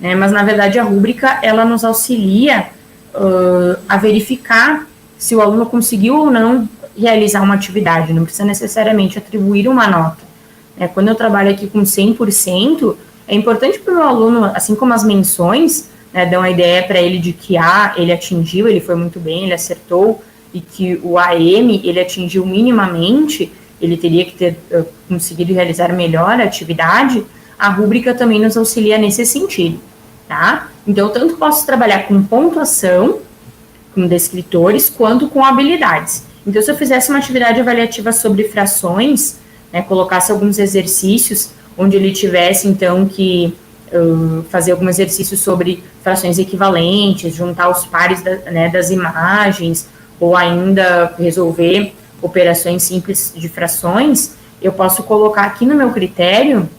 né? Mas na verdade a rúbrica, ela nos auxilia a verificar se o aluno conseguiu ou não realizar uma atividade, não precisa necessariamente atribuir uma nota, né? Quando eu trabalho aqui com 100%, é importante para o meu aluno, assim como as menções, né, dão a ideia para ele de que ele atingiu, ele foi muito bem, ele acertou, e que o AM, ele atingiu minimamente, ele teria que ter conseguido realizar melhor a atividade. A rúbrica também nos auxilia nesse sentido, tá? Então, eu tanto posso trabalhar com pontuação, com descritores, quanto com habilidades. Então, se eu fizesse uma atividade avaliativa sobre frações, né, colocasse alguns exercícios, onde ele tivesse, então, que fazer algum exercício sobre frações equivalentes, juntar os pares das imagens, ou ainda resolver operações simples de frações, eu posso colocar aqui no meu critério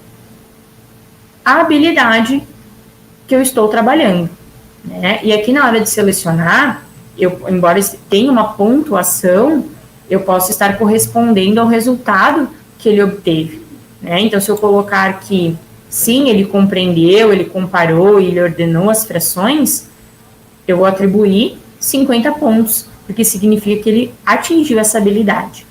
a habilidade que eu estou trabalhando, né? E aqui na hora de selecionar, embora tenha uma pontuação, eu posso estar correspondendo ao resultado que ele obteve, né? Então, se eu colocar que sim, ele compreendeu, ele comparou e ele ordenou as frações, eu vou atribuir 50 pontos, porque significa que ele atingiu essa habilidade.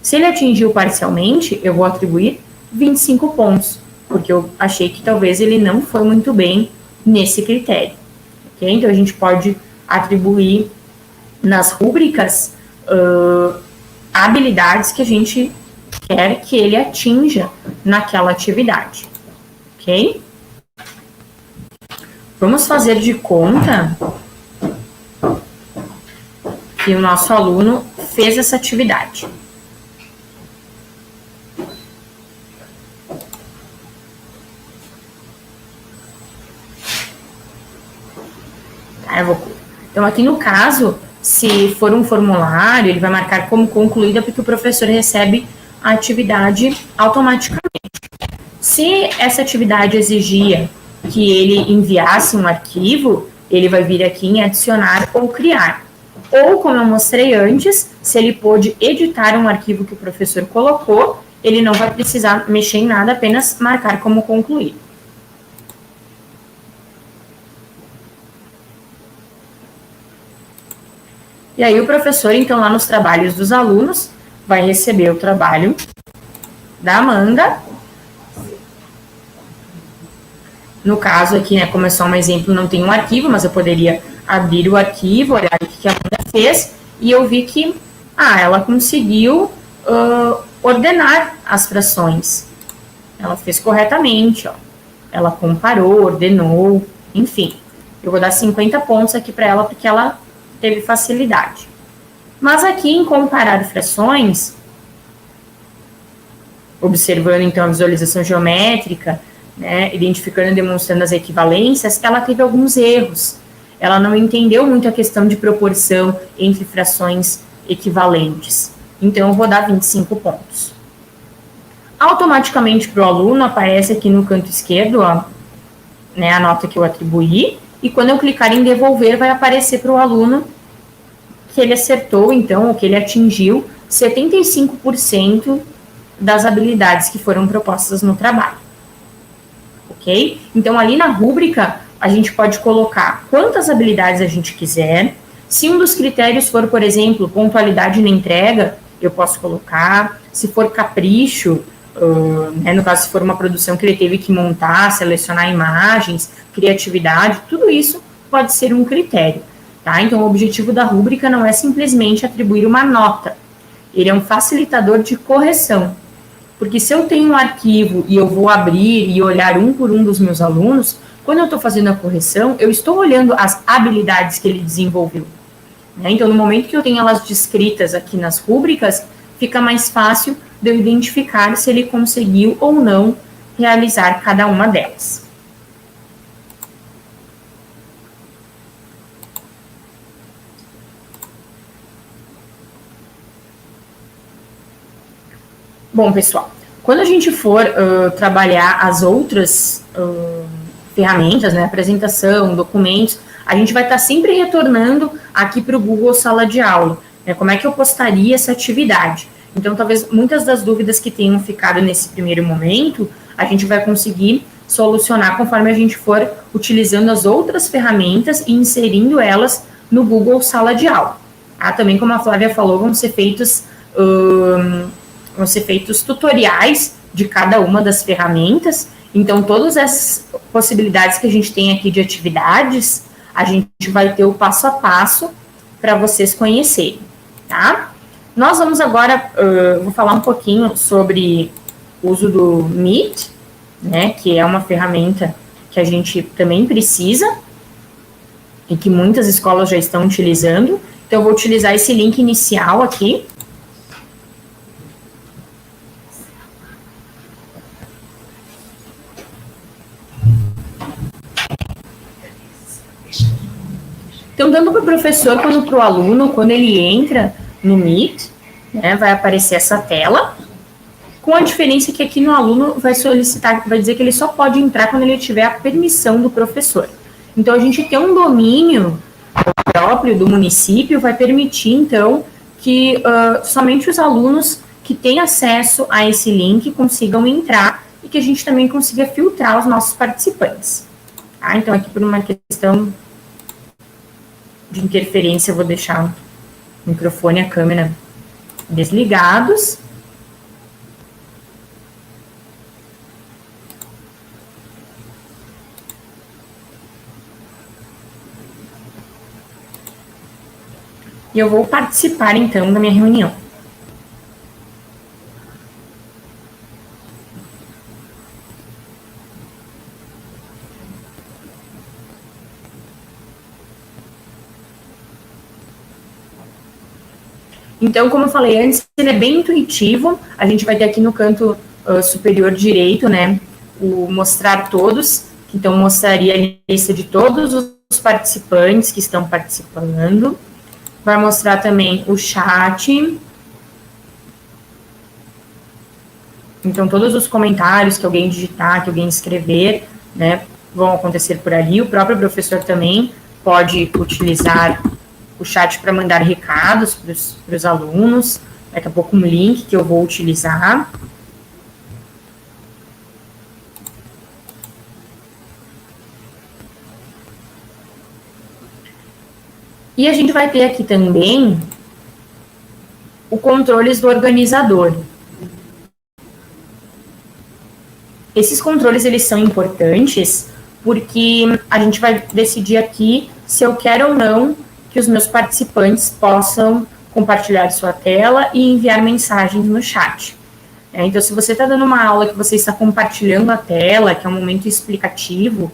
Se ele atingiu parcialmente, eu vou atribuir 25 pontos, porque eu achei que talvez ele não foi muito bem nesse critério. Okay? Então, a gente pode atribuir nas rúbricas habilidades que a gente quer que ele atinja naquela atividade. Ok? Vamos fazer de conta que o nosso aluno fez essa atividade. Então, aqui no caso, se for um formulário, ele vai marcar como concluída, porque o professor recebe a atividade automaticamente. Se essa atividade exigia que ele enviasse um arquivo, ele vai vir aqui em adicionar ou criar. Ou, como eu mostrei antes, se ele pôde editar um arquivo que o professor colocou, ele não vai precisar mexer em nada, apenas marcar como concluído. E aí o professor, então, lá nos trabalhos dos alunos, vai receber o trabalho da Amanda. No caso aqui, né, como é só um exemplo, não tem um arquivo, mas eu poderia abrir o arquivo, olhar o que a Amanda fez, e eu vi que, ela conseguiu ordenar as frações. Ela fez corretamente, ó. Ela comparou, ordenou, enfim. Eu vou dar 50 pontos aqui para ela, porque ela teve facilidade. Mas aqui em comparar frações, observando então a visualização geométrica, né, identificando e demonstrando as equivalências, ela teve alguns erros. Ela não entendeu muito a questão de proporção entre frações equivalentes. Então, eu vou dar 25 pontos. Automaticamente para o aluno aparece aqui no canto esquerdo, ó, né, a nota que eu atribuí, e quando eu clicar em devolver, vai aparecer para o aluno que ele acertou, então, ou que ele atingiu 75% das habilidades que foram propostas no trabalho. Ok? Então, ali na rúbrica, a gente pode colocar quantas habilidades a gente quiser. Se um dos critérios for, por exemplo, pontualidade na entrega, eu posso colocar. Se for capricho, né, no caso, se for uma produção que ele teve que montar, selecionar imagens, criatividade, tudo isso pode ser um critério. Tá? Então, o objetivo da rúbrica não é simplesmente atribuir uma nota. Ele é um facilitador de correção. Porque se eu tenho um arquivo e eu vou abrir e olhar um por um dos meus alunos, quando eu estou fazendo a correção, eu estou olhando as habilidades que ele desenvolveu. Né? Então, no momento que eu tenho elas descritas aqui nas rúbricas, fica mais fácil de eu identificar se ele conseguiu ou não realizar cada uma delas. Bom, pessoal, quando a gente for trabalhar as outras ferramentas, né, apresentação, documentos, a gente vai estar sempre retornando aqui para o Google Sala de Aula, né, como é que eu postaria essa atividade. Então, talvez muitas das dúvidas que tenham ficado nesse primeiro momento, a gente vai conseguir solucionar conforme a gente for utilizando as outras ferramentas e inserindo elas no Google Sala de Aula. Também, como a Flávia falou, vão ser feitos tutoriais de cada uma das ferramentas. Então, todas as possibilidades que a gente tem aqui de atividades, a gente vai ter o passo a passo para vocês conhecerem, tá? Nós vamos agora, vou falar um pouquinho sobre o uso do Meet, né, que é uma ferramenta que a gente também precisa e que muitas escolas já estão utilizando. Então, eu vou utilizar esse link inicial aqui. Então, tanto para o professor quanto para o aluno, quando ele entra no Meet, né, vai aparecer essa tela, com a diferença que aqui no aluno vai solicitar, vai dizer que ele só pode entrar quando ele tiver a permissão do professor. Então, a gente tem um domínio próprio do município, vai permitir, então, que somente os alunos que têm acesso a esse link consigam entrar e que a gente também consiga filtrar os nossos participantes. Tá? Então, aqui por uma questão de interferência, eu vou deixar o microfone e a câmera desligados. E eu vou participar, então, da minha reunião. Então, como eu falei antes, ele é bem intuitivo. A gente vai ter aqui no canto superior direito, né, o mostrar todos, que então mostraria a lista de todos os participantes que estão participando. Vai mostrar também o chat. Então, todos os comentários que alguém digitar, que alguém escrever, né, vão acontecer por ali. O próprio professor também pode utilizar o chat para mandar recados para os alunos. Daqui a pouco um link que eu vou utilizar. E a gente vai ter aqui também o controles do organizador. Esses controles, eles são importantes porque a gente vai decidir aqui se eu quero ou não que os meus participantes possam compartilhar sua tela e enviar mensagens no chat. Então, se você está dando uma aula que você está compartilhando a tela, que é um momento explicativo,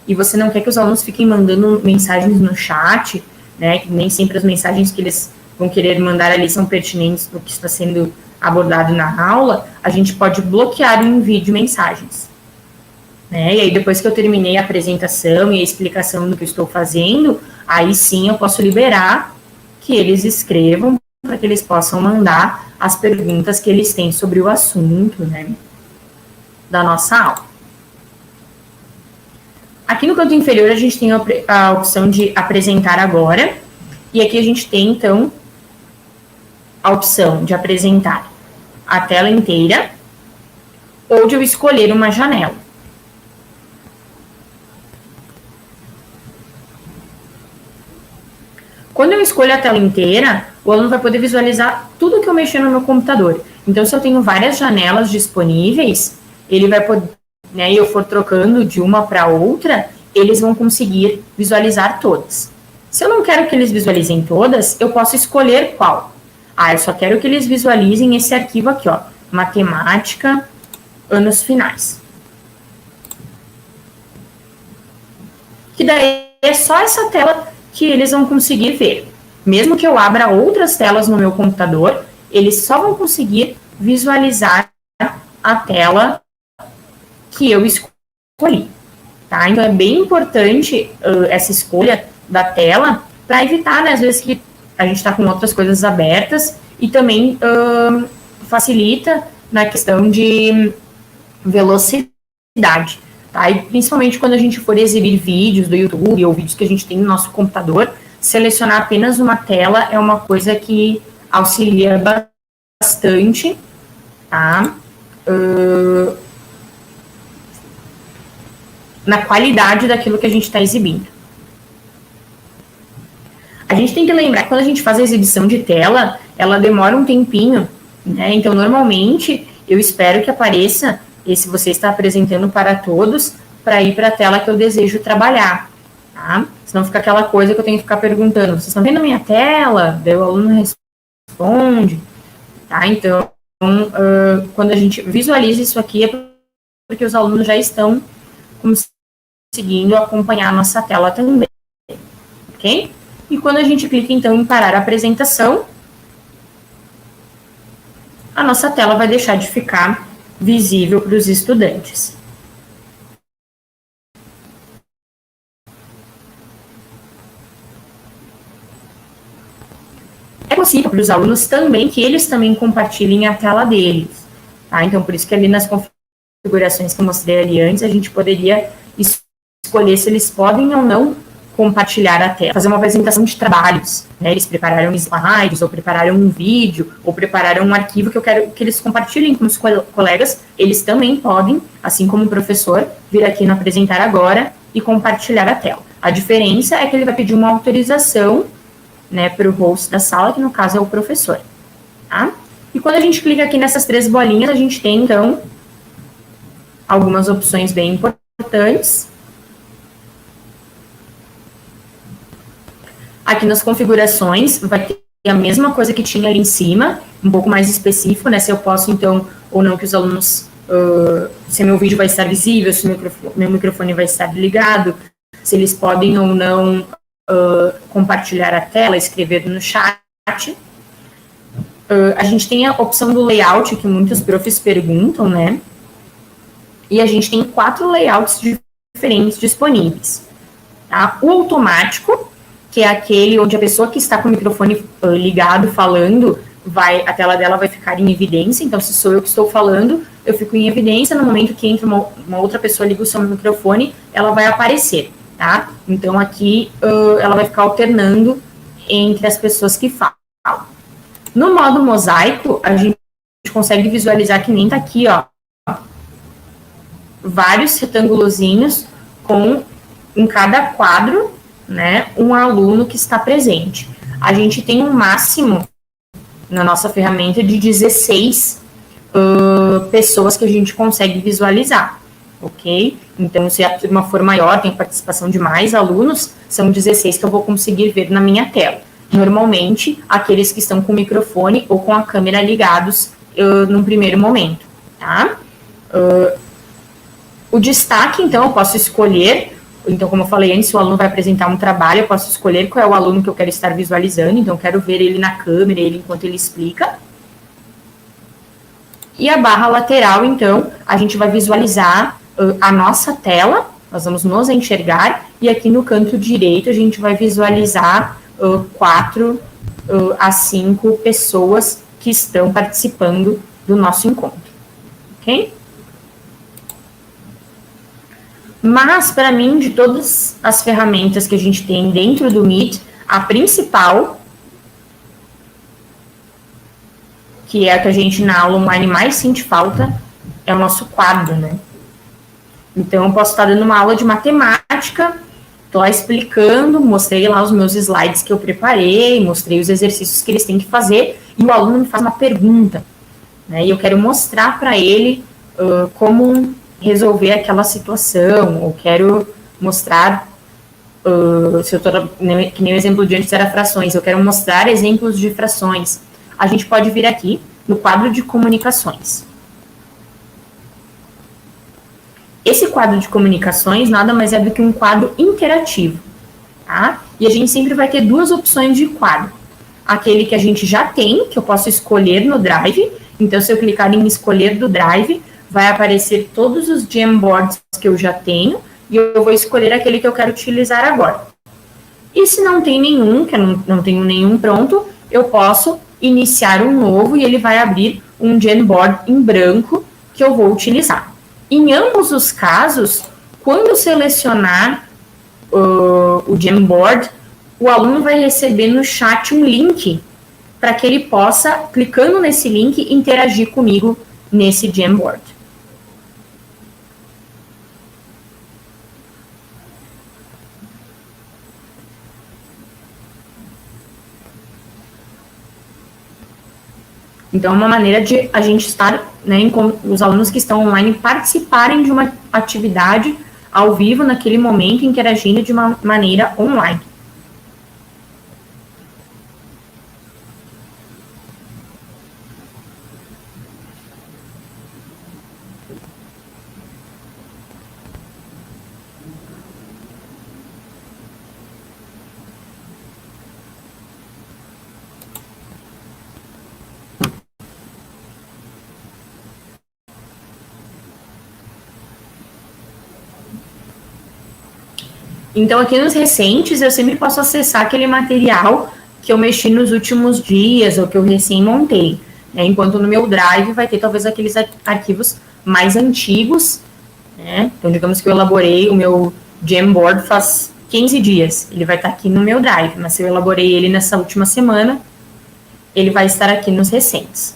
e você não quer que os alunos fiquem mandando mensagens no chat, né, que nem sempre as mensagens que eles vão querer mandar ali são pertinentes para o que está sendo abordado na aula, a gente pode bloquear o envio de mensagens. Né? E aí, depois que eu terminei a apresentação e a explicação do que eu estou fazendo, aí sim eu posso liberar que eles escrevam para que eles possam mandar as perguntas que eles têm sobre o assunto, né, da nossa aula. Aqui no canto inferior a gente tem a opção de apresentar agora, e aqui a gente tem, então, a opção de apresentar a tela inteira, ou de eu escolher uma janela. Quando eu escolho a tela inteira, o aluno vai poder visualizar tudo que eu mexer no meu computador. Então, se eu tenho várias janelas disponíveis, ele vai poder, né, e eu for trocando de uma para outra, eles vão conseguir visualizar todas. Se eu não quero que eles visualizem todas, eu posso escolher qual. Eu só quero que eles visualizem esse arquivo aqui, ó, matemática, anos finais. Que daí é só essa tela que eles vão conseguir ver. Mesmo que eu abra outras telas no meu computador, eles só vão conseguir visualizar a tela que eu escolhi. Tá? Então, é bem importante essa escolha da tela para evitar, né, às vezes, que a gente está com outras coisas abertas e também facilita na questão de velocidade. Tá? E principalmente quando a gente for exibir vídeos do YouTube ou vídeos que a gente tem no nosso computador, selecionar apenas uma tela é uma coisa que auxilia bastante, tá? Na qualidade daquilo que a gente está exibindo. A gente tem que lembrar que quando a gente faz a exibição de tela, ela demora um tempinho, né? Então, normalmente, eu espero que apareça esse você está apresentando para todos, para ir para a tela que eu desejo trabalhar, tá? Senão fica aquela coisa que eu tenho que ficar perguntando, vocês estão vendo a minha tela? Daí o aluno responde, tá? Então, quando a gente visualiza isso aqui, é porque os alunos já estão conseguindo acompanhar a nossa tela também, ok? E quando a gente clica, então, em parar a apresentação, a nossa tela vai deixar de ficar visível para os estudantes. É possível para os alunos também que eles também compartilhem a tela deles. Tá? Então, por isso que ali nas configurações que eu mostrei ali antes, a gente poderia escolher se eles podem ou não compartilhar a tela, fazer uma apresentação de trabalhos, né? Eles prepararam slides, ou prepararam um vídeo, ou prepararam um arquivo que eu quero que eles compartilhem com os colegas. Eles também podem, assim como o professor, vir aqui no apresentar agora e compartilhar a tela. A diferença é que ele vai pedir uma autorização, né, para o host da sala, que no caso é o professor, tá? E quando a gente clica aqui nessas 3 bolinhas, a gente tem, então, algumas opções bem importantes. Aqui nas configurações, vai ter a mesma coisa que tinha ali em cima, um pouco mais específico, né? Se eu posso, então, ou não que os alunos, se meu vídeo vai estar visível, se meu microfone vai estar ligado, se eles podem ou não compartilhar a tela, escrever no chat. A gente tem a opção do layout, que muitos profs perguntam, né? E a gente tem 4 layouts diferentes disponíveis. Tá? O automático, que é aquele onde a pessoa que está com o microfone ligado, falando, a tela dela vai ficar em evidência. Então, se sou eu que estou falando, eu fico em evidência. No momento que entra uma outra pessoa, liga o seu microfone, ela vai aparecer, tá? Então, aqui, ela vai ficar alternando entre as pessoas que falam. No modo mosaico, a gente consegue visualizar que nem tá aqui, ó, vários retângulozinhos com, em cada quadro, né, um aluno que está presente. A gente tem um máximo na nossa ferramenta de 16 pessoas que a gente consegue visualizar, ok? Então, se a turma for maior, tem participação de mais alunos, são 16 que eu vou conseguir ver na minha tela. Normalmente, aqueles que estão com o microfone ou com a câmera ligados num primeiro momento, tá? O destaque, então, eu posso escolher. Então, como eu falei antes, se o aluno vai apresentar um trabalho, eu posso escolher qual é o aluno que eu quero estar visualizando. Então, eu quero ver ele na câmera, ele enquanto ele explica. E a barra lateral, então, a gente vai visualizar a nossa tela, nós vamos nos enxergar, e aqui no canto direito a gente vai visualizar 4 a 5 pessoas que estão participando do nosso encontro, ok? Mas, para mim, de todas as ferramentas que a gente tem dentro do Meet, a principal, que é a que a gente na aula online mais sente falta, é o nosso quadro, né? Então, eu posso estar dando uma aula de matemática, estou lá explicando, mostrei lá os meus slides que eu preparei, mostrei os exercícios que eles têm que fazer, e o aluno me faz uma pergunta, né? E eu quero mostrar para ele como resolver aquela situação, ou quero mostrar, se eu tô, que nem o exemplo de antes era frações, eu quero mostrar exemplos de frações. A gente pode vir aqui no quadro de comunicações. Esse quadro de comunicações nada mais é do que um quadro interativo, tá? E a gente sempre vai ter 2 opções de quadro. Aquele que a gente já tem, que eu posso escolher no Drive. Então, se eu clicar em escolher do Drive, vai aparecer todos os Jamboards que eu já tenho, e eu vou escolher aquele que eu quero utilizar agora. E se não tem nenhum, que eu não tenho nenhum pronto, eu posso iniciar um novo e ele vai abrir um Jamboard em branco que eu vou utilizar. Em ambos os casos, quando eu selecionar o Jamboard, o aluno vai receber no chat um link para que ele possa, clicando nesse link, interagir comigo nesse Jamboard. Então, é uma maneira de a gente estar, né, os alunos que estão online participarem de uma atividade ao vivo naquele momento, interagindo de uma maneira online. Então, aqui nos recentes, eu sempre posso acessar aquele material que eu mexi nos últimos dias ou que eu recém montei, né? Enquanto no meu Drive vai ter talvez aqueles arquivos mais antigos, né? Então, digamos que eu elaborei o meu Jamboard faz 15 dias, ele vai estar aqui no meu Drive, mas se eu elaborei ele nessa última semana, ele vai estar aqui nos recentes.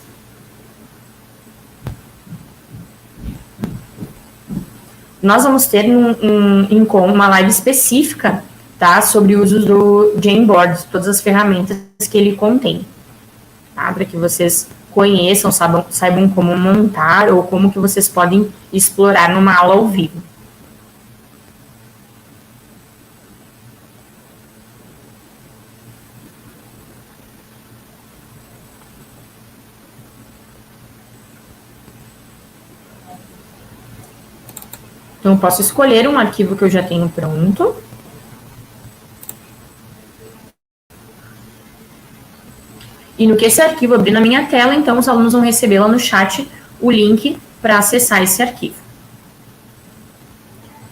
Nós vamos ter uma live específica, tá, sobre o uso do Jamboard, todas as ferramentas que ele contém, tá, para que vocês conheçam, saibam como montar ou como que vocês podem explorar numa aula ao vivo. Então, eu posso escolher um arquivo que eu já tenho pronto. E no que esse arquivo abrir na minha tela, então, os alunos vão receber lá no chat o link para acessar esse arquivo.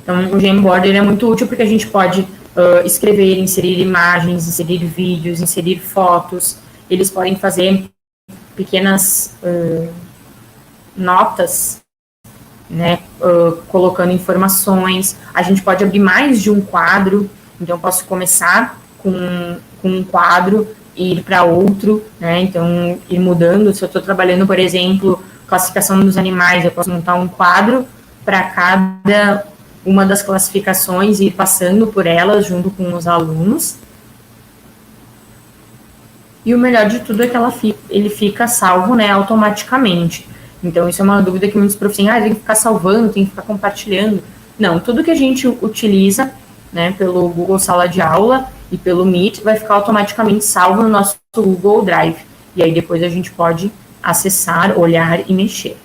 Então, o Jamboard ele é muito útil porque a gente pode escrever, inserir imagens, inserir vídeos, inserir fotos. Eles podem fazer pequenas notas, né, colocando informações. A gente pode abrir mais de um quadro, então eu posso começar com um quadro e ir para outro, né, então ir mudando. Se eu estou trabalhando, por exemplo, classificação dos animais, eu posso montar um quadro para cada uma das classificações e ir passando por elas junto com os alunos. E o melhor de tudo é que ele fica salvo, né, automaticamente. Então, isso é uma dúvida que muitos professores tem que ficar salvando, tem que ficar compartilhando. Não, tudo que a gente utiliza, né, pelo Google Sala de Aula e pelo Meet, vai ficar automaticamente salvo no nosso Google Drive. E aí, depois a gente pode acessar, olhar e mexer.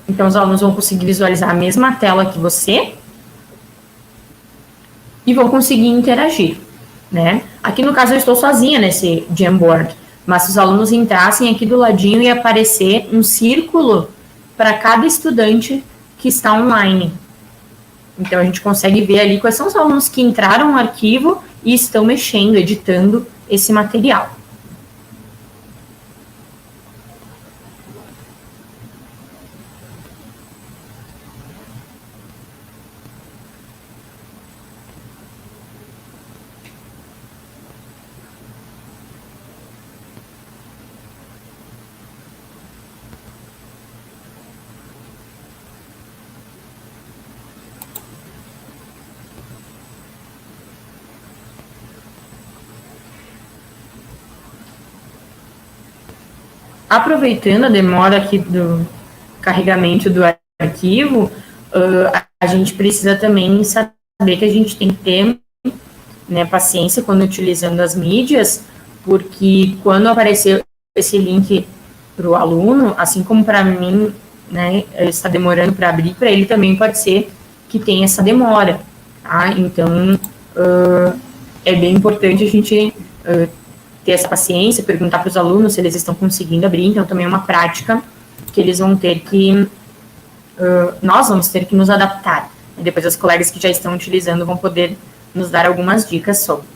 Então, os alunos vão conseguir visualizar a mesma tela que você e vão conseguir interagir, né? Aqui, no caso, eu estou sozinha nesse Jamboard, mas se os alunos entrassem aqui do ladinho, ia aparecer um círculo para cada estudante que está online. Então, a gente consegue ver ali quais são os alunos que entraram no arquivo e estão mexendo, editando esse material. Aproveitando a demora aqui do carregamento do arquivo, a gente precisa também saber que a gente tem que ter, né, paciência quando utilizando as mídias, porque quando aparecer esse link para o aluno, assim como para mim, né, está demorando para abrir, para ele também pode ser que tenha essa demora, tá? Então, é bem importante a gente ter essa paciência, perguntar para os alunos se eles estão conseguindo abrir. Então, também é uma prática que eles vão ter que, nós vamos ter que nos adaptar. E depois, os colegas que já estão utilizando vão poder nos dar algumas dicas sobre.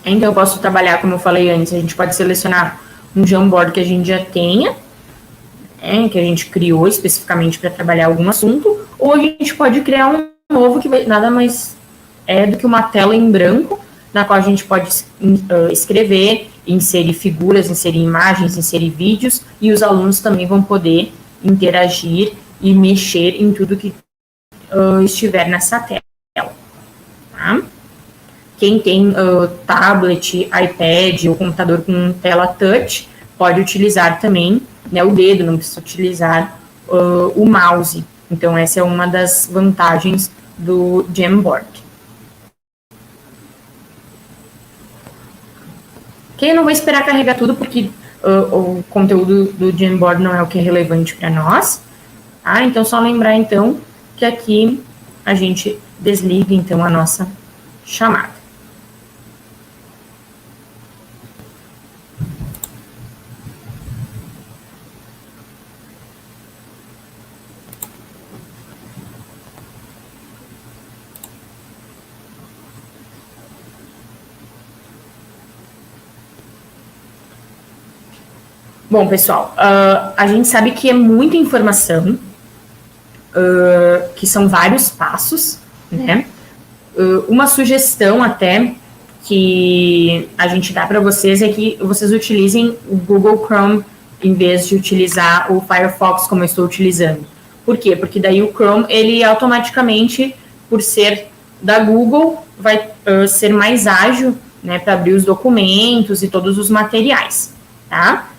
Então, eu posso trabalhar, como eu falei antes, a gente pode selecionar um Jamboard que a gente já tenha, que a gente criou especificamente para trabalhar algum assunto, ou a gente pode criar um novo que nada mais é do que uma tela em branco, na qual a gente pode escrever, inserir figuras, inserir imagens, inserir vídeos, e os alunos também vão poder interagir e mexer em tudo que estiver nessa tela. Tá? Quem tem tablet, iPad ou computador com tela touch, pode utilizar também, né, o dedo, não precisa utilizar o mouse. Então, essa é uma das vantagens do Jamboard. Eu não vou esperar carregar tudo, porque o conteúdo do Jamboard não é o que é relevante para nós. Tá? Então, só lembrar, então, que aqui a gente desliga, então, a nossa chamada. Bom, pessoal, a gente sabe que é muita informação, que são vários passos, né? Uma sugestão até que a gente dá para vocês é que vocês utilizem o Google Chrome em vez de utilizar o Firefox como eu estou utilizando. Por quê? Porque daí o Chrome, ele automaticamente, por ser da Google, vai ser mais ágil, né, para abrir os documentos e todos os materiais, tá?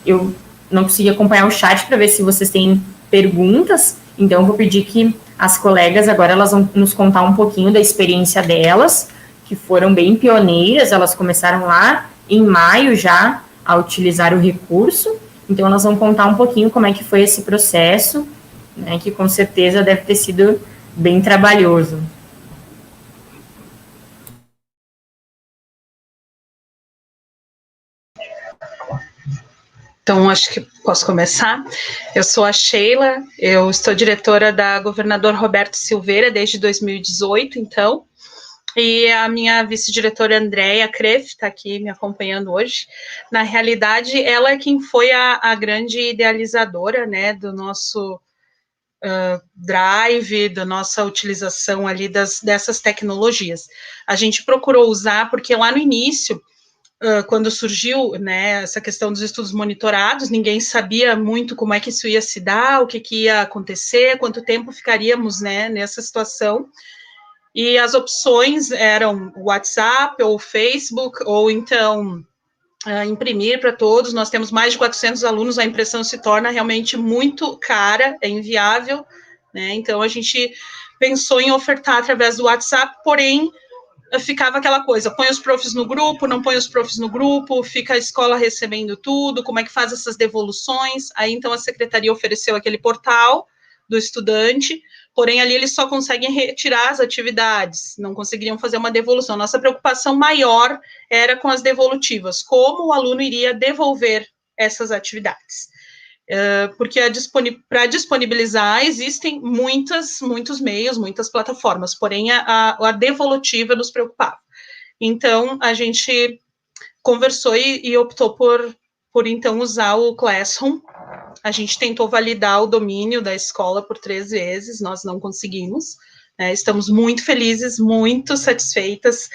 Eu não consegui acompanhar o chat para ver se vocês têm perguntas, então eu vou pedir que as colegas agora elas vão nos contar um pouquinho da experiência delas, que foram bem pioneiras, elas começaram lá em maio já a utilizar o recurso, então elas vão contar um pouquinho como é que foi esse processo, né, que com certeza deve ter sido bem trabalhoso. Então, acho que posso começar. Eu sou a Sheila, eu estou diretora da Governador Roberto Silveira desde 2018, então, e a minha vice-diretora Andréia Kreff está aqui me acompanhando hoje. Na realidade, ela é quem foi a grande idealizadora, né, do nosso drive, da nossa utilização ali dessas tecnologias. A gente procurou usar, porque lá no início, quando surgiu, né, essa questão dos estudos monitorados, ninguém sabia muito como é que isso ia se dar, o que ia acontecer, quanto tempo ficaríamos, né, nessa situação, e as opções eram WhatsApp, ou Facebook, ou então imprimir para todos. Nós temos mais de 400 alunos, a impressão se torna realmente muito cara, é inviável, né, então a gente pensou em ofertar através do WhatsApp, porém, ficava aquela coisa, põe os profs no grupo, não põe os profs no grupo, fica a escola recebendo tudo, como é que faz essas devoluções? Aí, então, a secretaria ofereceu aquele portal do estudante, porém, ali eles só conseguem retirar as atividades, não conseguiriam fazer uma devolução. Nossa preocupação maior era com as devolutivas, como o aluno iria devolver essas atividades. Porque para disponibilizar existem muitos meios, muitas plataformas, porém a devolutiva nos preocupava. Então, a gente conversou e optou por então usar o Classroom. A gente tentou validar o domínio da escola por 3 vezes, nós não conseguimos, né? Estamos muito felizes, muito satisfeitas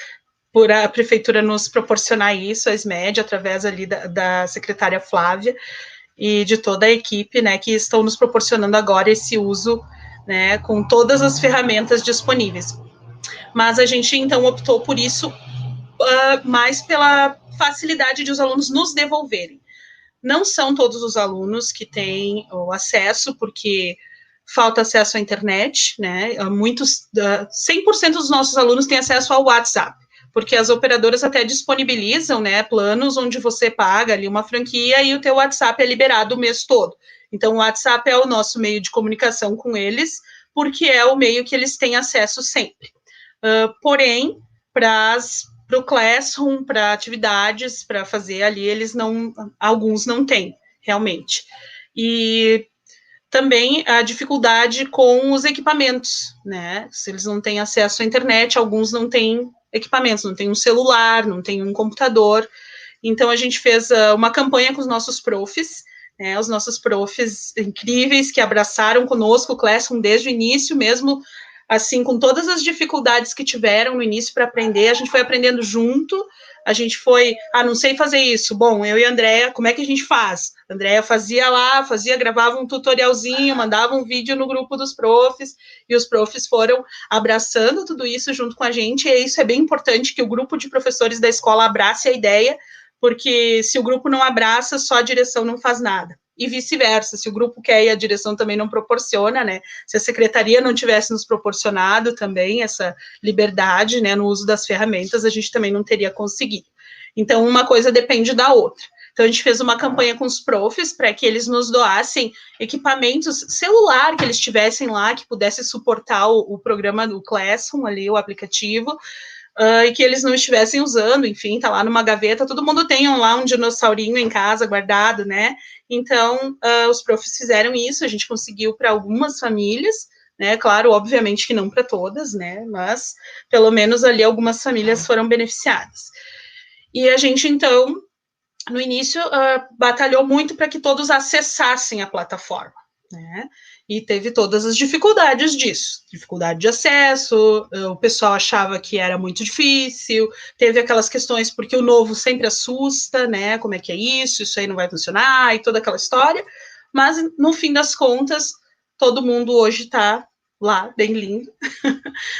por a prefeitura nos proporcionar isso, a SMED, através ali da secretária Flávia, e de toda a equipe, né, que estão nos proporcionando agora esse uso, né, com todas as ferramentas disponíveis. Mas a gente, então, optou por isso mais pela facilidade de os alunos nos devolverem. Não são todos os alunos que têm o acesso, porque falta acesso à internet, né, 100% dos nossos alunos têm acesso ao WhatsApp, porque as operadoras até disponibilizam, né, planos onde você paga ali uma franquia e o teu WhatsApp é liberado o mês todo. Então, o WhatsApp é o nosso meio de comunicação com eles, porque é o meio que eles têm acesso sempre. Porém, para o Classroom, para atividades, para fazer ali, alguns não têm, realmente. E também a dificuldade com os equipamentos, né? Se eles não têm acesso à internet, alguns não têm equipamentos, não tem um celular, não tem um computador. Então, a gente fez uma campanha com os nossos profs, né, os nossos profs incríveis que abraçaram conosco o Classroom desde o início, mesmo assim, com todas as dificuldades que tiveram no início para aprender, a gente foi aprendendo junto, a gente foi, não sei fazer isso, bom, eu e a Andréia, como é que a gente faz? A Andréia gravava um tutorialzinho, mandava um vídeo no grupo dos profs, e os profs foram abraçando tudo isso junto com a gente, e isso é bem importante, que o grupo de professores da escola abrace a ideia, porque se o grupo não abraça, só a direção não faz nada. E vice-versa, se o grupo quer e a direção também não proporciona, né? Se a secretaria não tivesse nos proporcionado também essa liberdade, né, no uso das ferramentas, a gente também não teria conseguido. Então, uma coisa depende da outra. Então, a gente fez uma campanha com os profs para que eles nos doassem equipamentos celular que eles tivessem lá, que pudesse suportar o programa do Classroom ali, o aplicativo, e que eles não estivessem usando, enfim, tá lá numa gaveta, todo mundo tem lá um dinossaurinho em casa guardado, né? Então, os profs fizeram isso, a gente conseguiu para algumas famílias, né? Claro, obviamente que não para todas, né? Mas, pelo menos ali, algumas famílias foram beneficiadas. E a gente, então, no início, batalhou muito para que todos acessassem a plataforma, né? E teve todas as dificuldades disso, dificuldade de acesso, o pessoal achava que era muito difícil, teve aquelas questões porque o novo sempre assusta, né? Como é que é isso? Isso aí não vai funcionar, e toda aquela história, mas no fim das contas, todo mundo hoje está lá, bem lindo.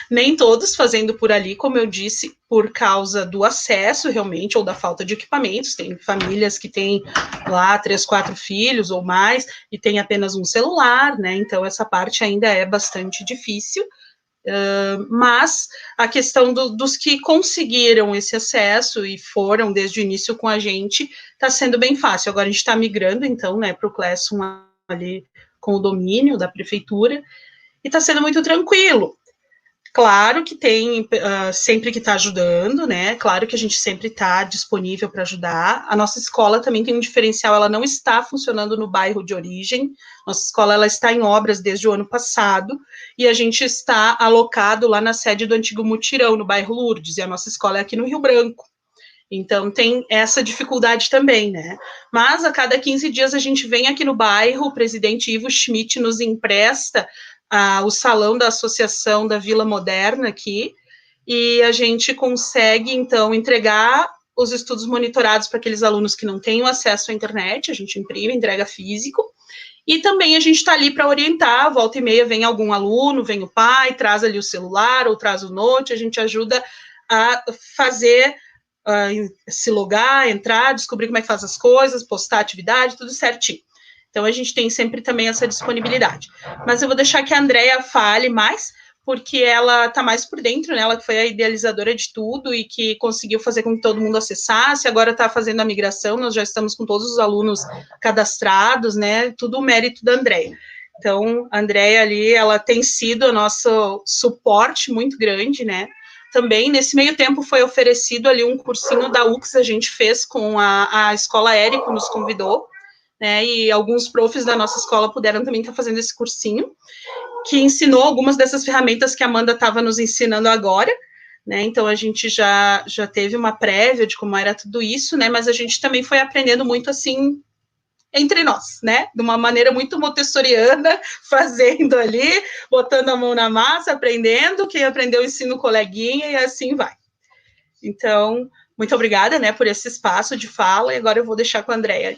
Nem todos fazendo por ali, como eu disse, por causa do acesso realmente, ou da falta de equipamentos. Tem famílias que têm lá 3, 4 filhos ou mais, e tem apenas um celular, né? Então essa parte ainda é bastante difícil. Mas a questão dos que conseguiram esse acesso e foram desde o início com a gente, está sendo bem fácil. Agora a gente está migrando, então, né, para o Classroom ali com o domínio da prefeitura, e está sendo muito tranquilo. Claro que tem sempre que está ajudando, né? Claro que a gente sempre está disponível para ajudar. A nossa escola também tem um diferencial, ela não está funcionando no bairro de origem. Nossa escola ela está em obras desde o ano passado e a gente está alocado lá na sede do antigo Mutirão, no bairro Lourdes, e a nossa escola é aqui no Rio Branco. Então tem essa dificuldade também, né? Mas a cada 15 dias a gente vem aqui no bairro, o presidente Ivo Schmidt nos empresta o salão da Associação da Vila Moderna aqui, e a gente consegue, então, entregar os estudos monitorados para aqueles alunos que não têm acesso à internet, a gente imprime, entrega físico, e também a gente está ali para orientar, volta e meia vem algum aluno, vem o pai, traz ali o celular, ou traz o note, a gente ajuda a fazer, se logar, entrar, descobrir como é que faz as coisas, postar atividade, tudo certinho. Então, a gente tem sempre também essa disponibilidade. Mas eu vou deixar que a Andrea fale mais, porque ela está mais por dentro, né? Ela que foi a idealizadora de tudo e que conseguiu fazer com que todo mundo acessasse, agora está fazendo a migração, nós já estamos com todos os alunos cadastrados, né? Tudo o mérito da Andrea. Então, a Andrea ali, ela tem sido o nosso suporte muito grande, né? Também, nesse meio tempo, foi oferecido ali um cursinho da UX, a gente fez com a Escola Érico, nos convidou, né, e alguns profs da nossa escola puderam também estar fazendo esse cursinho, que ensinou algumas dessas ferramentas que a Amanda estava nos ensinando agora, né, então a gente já teve uma prévia de como era tudo isso, né, mas a gente também foi aprendendo muito, assim, entre nós, né, de uma maneira muito montessoriana, fazendo ali, botando a mão na massa, aprendendo, quem aprendeu ensina o coleguinha, e assim vai. Então, muito obrigada, né, por esse espaço de fala, e agora eu vou deixar com a Andrea.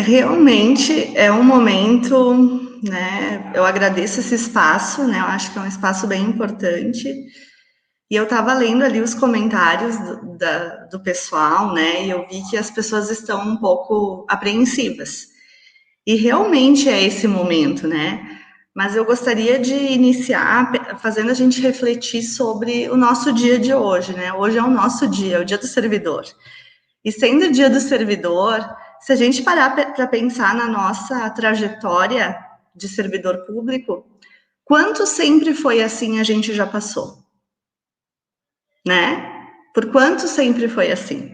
Realmente é um momento, né? Eu agradeço esse espaço, né? Eu acho que é um espaço bem importante. E eu estava lendo ali os comentários do pessoal, né? E eu vi que as pessoas estão um pouco apreensivas. E realmente é esse momento, né? Mas eu gostaria de iniciar fazendo a gente refletir sobre o nosso dia de hoje, né? Hoje é o nosso dia, é o dia do servidor. E sendo o dia do servidor, se a gente parar para pensar na nossa trajetória de servidor público, quanto sempre foi assim a gente já passou, né? Por quanto sempre foi assim?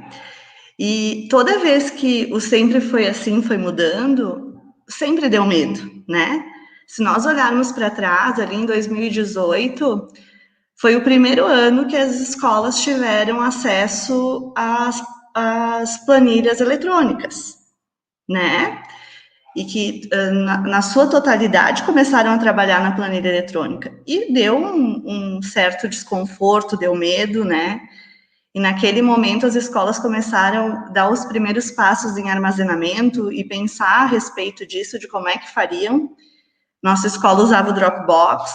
E toda vez que o sempre foi assim foi mudando, sempre deu medo, né? Se nós olharmos para trás, ali em 2018, foi o primeiro ano que as escolas tiveram acesso às planilhas eletrônicas, né? E que, na sua totalidade, começaram a trabalhar na planilha eletrônica. E deu um certo desconforto, deu medo, né? E naquele momento as escolas começaram a dar os primeiros passos em armazenamento e pensar a respeito disso, de como é que fariam. Nossa escola usava o Dropbox.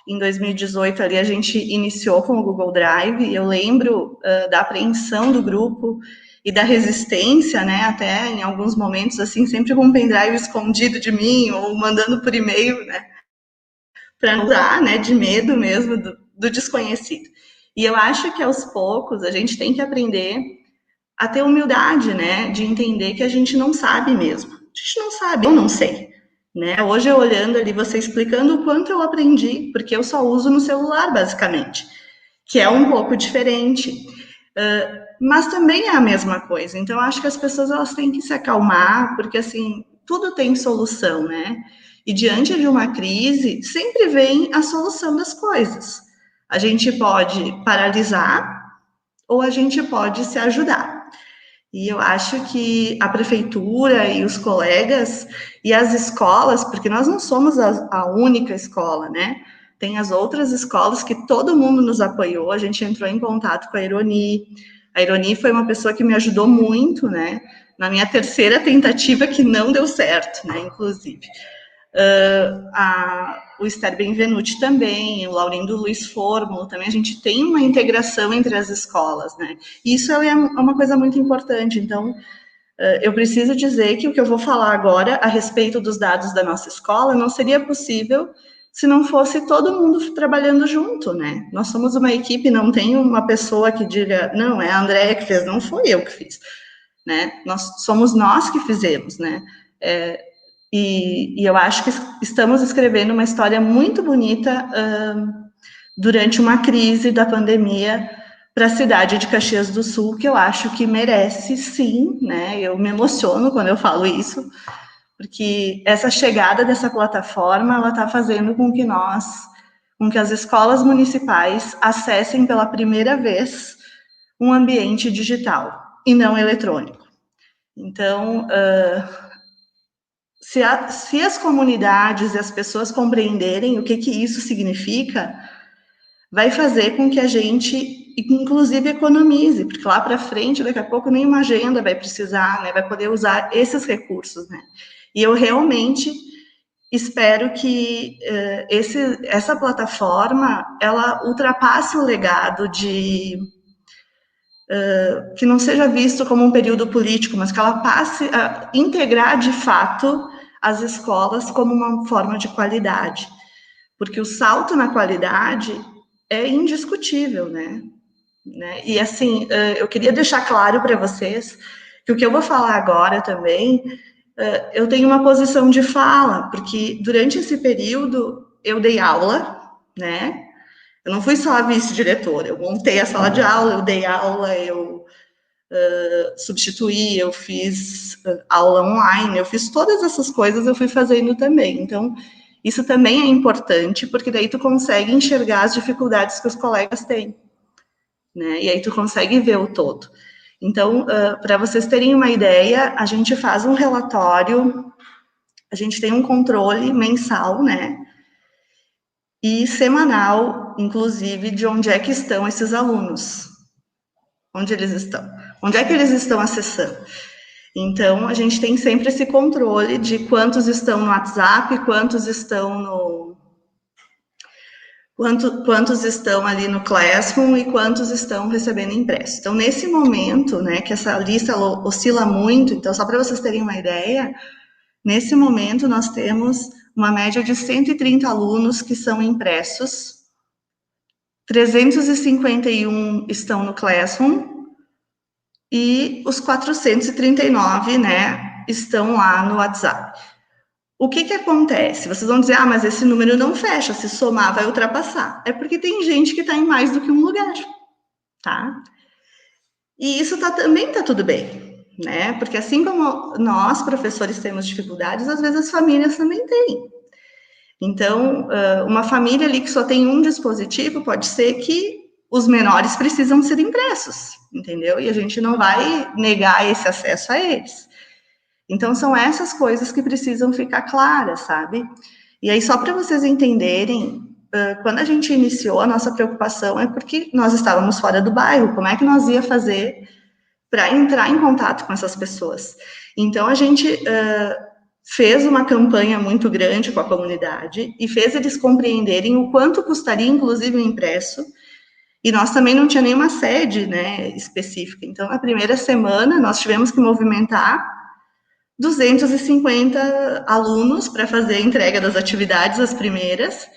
Em 2018, ali, a gente iniciou com o Google Drive. Eu lembro da apreensão do grupo e da resistência, né, até em alguns momentos, assim, sempre com um pendrive escondido de mim, ou mandando por e-mail, né, para usar, né, de medo mesmo do desconhecido. E eu acho que, aos poucos, a gente tem que aprender a ter humildade, né, de entender que a gente não sabe mesmo. A gente não sabe, eu não sei. Né? Hoje, eu olhando ali, você explicando o quanto eu aprendi, porque eu só uso no celular, basicamente, que é um pouco diferente, mas também é a mesma coisa. Então, eu acho que as pessoas elas têm que se acalmar, porque, assim, tudo tem solução, né? E diante de uma crise, sempre vem a solução das coisas. A gente pode paralisar, ou a gente pode se ajudar. E eu acho que a prefeitura e os colegas e as escolas, porque nós não somos a única escola, né? Tem as outras escolas que todo mundo nos apoiou, a gente entrou em contato com a Ironi. A Ironi foi uma pessoa que me ajudou muito, né? Na minha terceira tentativa, que não deu certo, né? Inclusive. O Esther Benvenuti também, o Laurindo Luiz Fórmulo também, a gente tem uma integração entre as escolas, né? E isso é uma coisa muito importante. Então, eu preciso dizer que o que eu vou falar agora a respeito dos dados da nossa escola não seria possível se não fosse todo mundo trabalhando junto, né? Nós somos uma equipe, não tem uma pessoa que diga, não, é a Andréia que fez, não foi eu que fiz, né? Somos nós que fizemos, né? E eu acho que estamos escrevendo uma história muito bonita durante uma crise da pandemia para a cidade de Caxias do Sul, que eu acho que merece, sim, né? Eu me emociono quando eu falo isso, porque essa chegada dessa plataforma, ela está fazendo com que as escolas municipais acessem pela primeira vez um ambiente digital e não eletrônico. Então, se as comunidades e as pessoas compreenderem o que isso significa, vai fazer com que a gente, inclusive, economize, porque lá para frente, daqui a pouco, nenhuma agenda vai precisar, né, vai poder usar esses recursos, né? E eu realmente espero que essa plataforma, ela ultrapasse o legado que não seja visto como um período político, mas que ela passe a integrar, de fato, as escolas como uma forma de qualidade. Porque o salto na qualidade é indiscutível, né? E, assim, eu queria deixar claro para vocês que o que eu vou falar agora também, eu tenho uma posição de fala, porque durante esse período eu dei aula, né? Eu não fui só a vice-diretora, eu montei a sala de aula, eu dei aula, eu substituí, eu fiz aula online, eu fiz todas essas coisas, eu fui fazendo também. Então, isso também é importante, porque daí tu consegue enxergar as dificuldades que os colegas têm, né? E aí tu consegue ver o todo. Então, para vocês terem uma ideia, a gente faz um relatório, a gente tem um controle mensal, né? E semanal, inclusive, de onde é que estão esses alunos. Onde eles estão? Onde é que eles estão acessando? Então, a gente tem sempre esse controle de quantos estão no WhatsApp, quantos estão quantos estão ali no Classroom e quantos estão recebendo impresso. Então, nesse momento, né, que essa lista oscila muito, então, só para vocês terem uma ideia, nesse momento nós temos uma média de 130 alunos que são impressos, 351 estão no Classroom e os 439, né, estão lá no WhatsApp. O que acontece? Vocês vão dizer, mas esse número não fecha, se somar vai ultrapassar. É porque tem gente que está em mais do que um lugar, tá? E isso também está tudo bem, né? Porque assim como nós, professores, temos dificuldades, às vezes as famílias também têm. Então, uma família ali que só tem um dispositivo, pode ser que os menores precisam ser impressos, entendeu? E a gente não vai negar esse acesso a eles. Então, são essas coisas que precisam ficar claras, sabe? E aí, só para vocês entenderem, quando a gente iniciou, a nossa preocupação é porque nós estávamos fora do bairro, como é que nós ia fazer para entrar em contato com essas pessoas? Então, a gente fez uma campanha muito grande com a comunidade e fez eles compreenderem o quanto custaria, inclusive, o impresso, e nós também não tinha nenhuma sede, né, específica. Então, na primeira semana, nós tivemos que movimentar 250 alunos para fazer a entrega das atividades, as primeiras,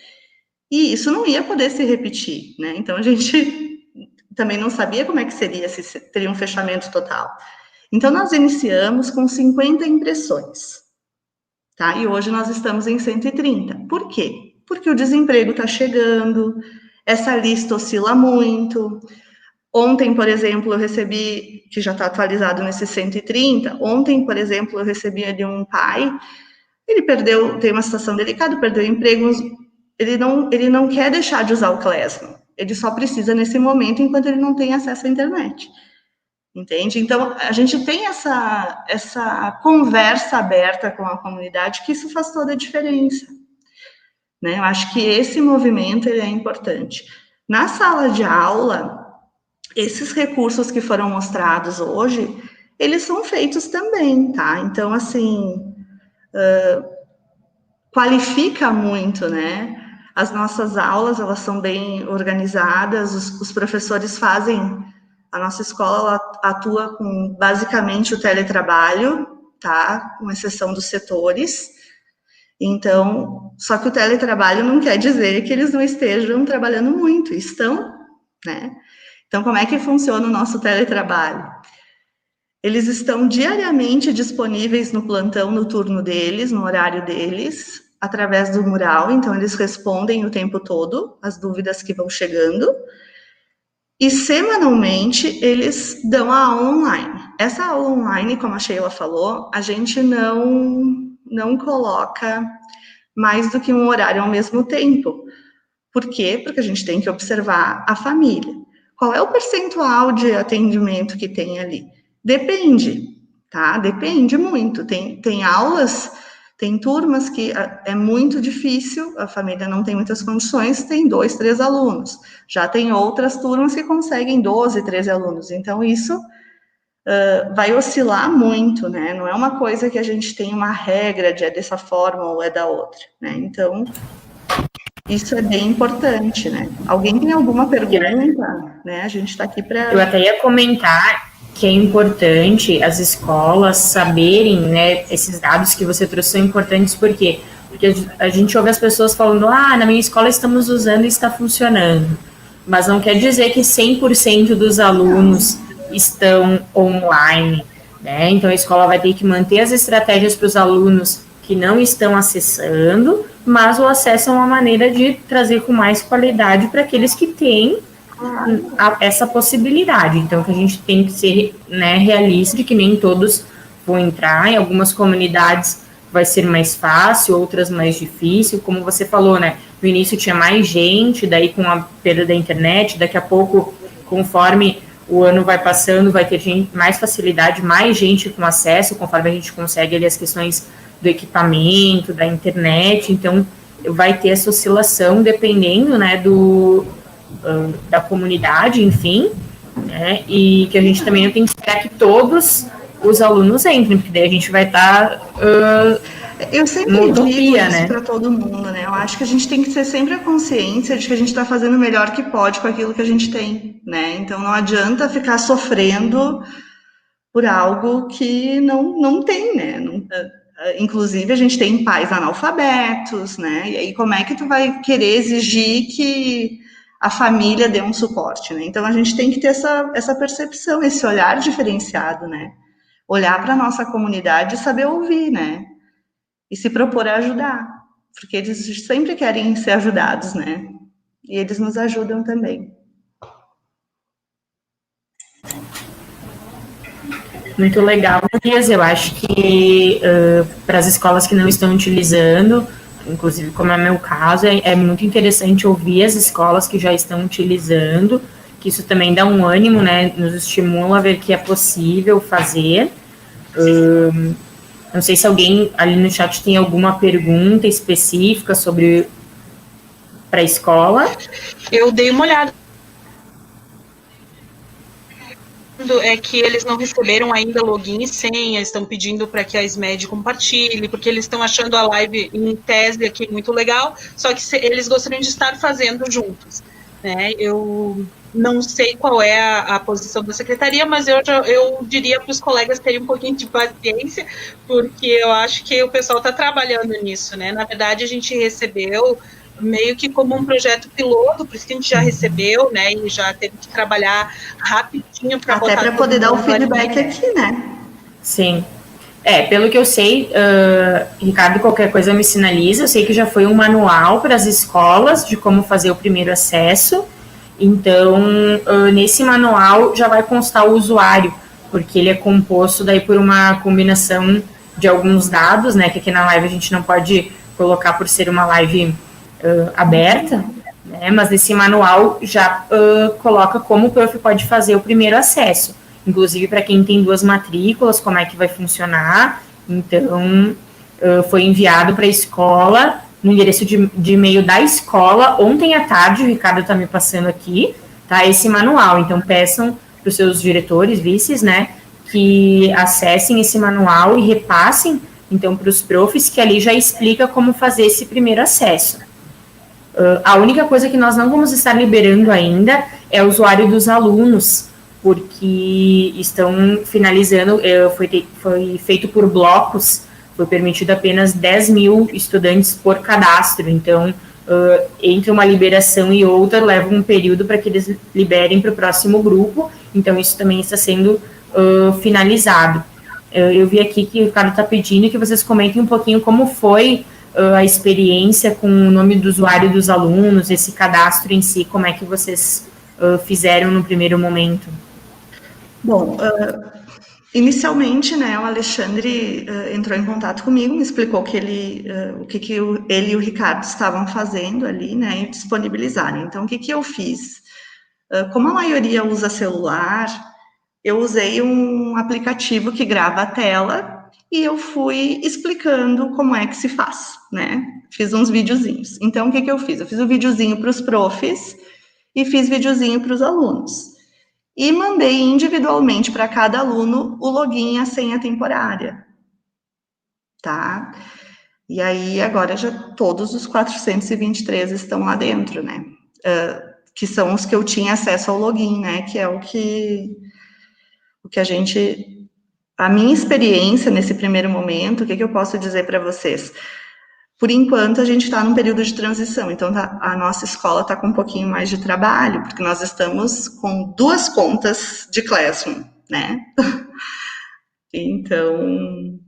e isso não ia poder se repetir, né? Então, a gente também não sabia como é que seria, se teria um fechamento total. Então, nós iniciamos com 50 impressões, tá? E hoje nós estamos em 130. Por quê? Porque o desemprego está chegando, essa lista oscila muito. Ontem, por exemplo, eu recebi, que já está atualizado nesses 130, ontem, por exemplo, eu recebi de um pai, ele tem uma situação delicada, perdeu o emprego, ele não quer deixar de usar o Classroom, ele só precisa nesse momento enquanto ele não tem acesso à internet. Entende? Então, a gente tem essa conversa aberta com a comunidade, que isso faz toda a diferença. Né? Eu acho que esse movimento ele é importante. Na sala de aula, esses recursos que foram mostrados hoje, eles são feitos também, tá? Então, assim, qualifica muito, né? As nossas aulas, elas são bem organizadas, os professores fazem... A nossa escola ela atua com, basicamente, o teletrabalho, tá? Com exceção dos setores. Então, só que o teletrabalho não quer dizer que eles não estejam trabalhando muito, estão, né? Então, como é que funciona o nosso teletrabalho? Eles estão diariamente disponíveis no plantão, no turno deles, no horário deles, através do mural, então eles respondem o tempo todo as dúvidas que vão chegando, e semanalmente eles dão a aula online. Essa aula online, como a Sheila falou, a gente não coloca mais do que um horário ao mesmo tempo. Por quê? Porque a gente tem que observar a família. Qual é o percentual de atendimento que tem ali? Depende, tá? Depende muito. Tem aulas, tem turmas que é muito difícil, a família não tem muitas condições, tem 2, 3 alunos. Já tem outras turmas que conseguem 12, 13 alunos. Então, isso vai oscilar muito, né? Não é uma coisa que a gente tem uma regra de é dessa forma ou é da outra, né? Então, isso é bem importante, né? Alguém tem alguma pergunta? Né? A gente está aqui para... Eu até ia comentar que é importante as escolas saberem, né, esses dados que você trouxe são importantes, por quê? Porque a gente ouve as pessoas falando, na minha escola estamos usando e está funcionando, mas não quer dizer que 100% dos alunos estão online, né? Então a escola vai ter que manter as estratégias para os alunos que não estão acessando, mas o acesso é uma maneira de trazer com mais qualidade para aqueles que têm essa possibilidade. Então, que a gente tem que ser, né, realista de que nem todos vão entrar, em algumas comunidades vai ser mais fácil, outras mais difícil, como você falou, né, no início tinha mais gente, daí com a perda da internet, daqui a pouco, conforme o ano vai passando, vai ter mais facilidade, mais gente com acesso, conforme a gente consegue ali as questões do equipamento, da internet, então vai ter essa oscilação dependendo, né, da comunidade, enfim, né, e que a gente também não tem que esperar que todos os alunos entrem, porque daí a gente vai estar eu sempre digo isso para todo mundo, né? Eu acho que a gente tem que ter sempre a consciência de que a gente está fazendo o melhor que pode com aquilo que a gente tem, né? Então não adianta ficar sofrendo por algo que não tem, né? Inclusive a gente tem pais analfabetos, né? E aí como é que tu vai querer exigir que a família dê um suporte, né? Então a gente tem que ter essa percepção, esse olhar diferenciado, né? Olhar para a nossa comunidade e saber ouvir, né? E se propor a ajudar, porque eles sempre querem ser ajudados, né? E eles nos ajudam também. Muito legal, Marias. Eu acho que para as escolas que não estão utilizando, inclusive como é meu caso, é muito interessante ouvir as escolas que já estão utilizando, que isso também dá um ânimo, né? Nos estimula a ver que é possível fazer. Não sei se alguém ali no chat tem alguma pergunta específica sobre para a escola. Eu dei uma olhada. É que eles não receberam ainda login e senha, estão pedindo para que a SMED compartilhe, porque eles estão achando a live em tese aqui muito legal, só que eles gostariam de estar fazendo juntos, né? Eu não sei qual é a posição da secretaria, mas eu diria para os colegas terem um pouquinho de paciência, porque eu acho que o pessoal está trabalhando nisso, né? Na verdade, a gente recebeu meio que como um projeto piloto, por isso que a gente já recebeu, né, e já teve que trabalhar rapidinho para até para poder dar o feedback aqui, né? Sim. Pelo que eu sei, Ricardo, qualquer coisa me sinaliza, eu sei que já foi um manual para as escolas de como fazer o primeiro acesso, então, nesse manual já vai constar o usuário, porque ele é composto daí por uma combinação de alguns dados, né, que aqui na live a gente não pode colocar por ser uma live aberta, né? Mas esse manual já coloca como o prof pode fazer o primeiro acesso, inclusive para quem tem 2 matrículas, como é que vai funcionar. Então, foi enviado para a escola, no endereço de e-mail da escola, ontem à tarde, o Ricardo está me passando aqui, tá, esse manual. Então, peçam para os seus diretores, vices, né, que acessem esse manual e repassem, então, para os profs, que ali já explica como fazer esse primeiro acesso. A única coisa que nós não vamos estar liberando ainda é o usuário dos alunos, porque estão finalizando, foi feito por blocos, foi permitido apenas 10 mil estudantes por cadastro, então, entre uma liberação e outra, leva um período para que eles liberem para o próximo grupo, então isso também está sendo finalizado. Eu vi aqui que o Ricardo está pedindo que vocês comentem um pouquinho como foi a experiência com o nome do usuário dos alunos, esse cadastro em si, como é que vocês fizeram no primeiro momento? Bom, inicialmente, né, o Alexandre entrou em contato comigo, me explicou que ele e o Ricardo estavam fazendo ali, né, e disponibilizaram. Então, o que eu fiz? Como a maioria usa celular, eu usei um aplicativo que grava a tela e eu fui explicando como é que se faz, né? Fiz uns videozinhos. Então, o que eu fiz? Eu fiz um videozinho para os profs e fiz videozinho para os alunos. E mandei individualmente para cada aluno o login e a senha temporária, tá? E aí, agora já todos os 423 estão lá dentro, né? Que são os que eu tinha acesso ao login, né? Que é o que a gente... A minha experiência nesse primeiro momento, o que eu posso dizer para vocês? Por enquanto, a gente está num período de transição, então a nossa escola está com um pouquinho mais de trabalho, porque nós estamos com 2 contas de Classroom, né? Então,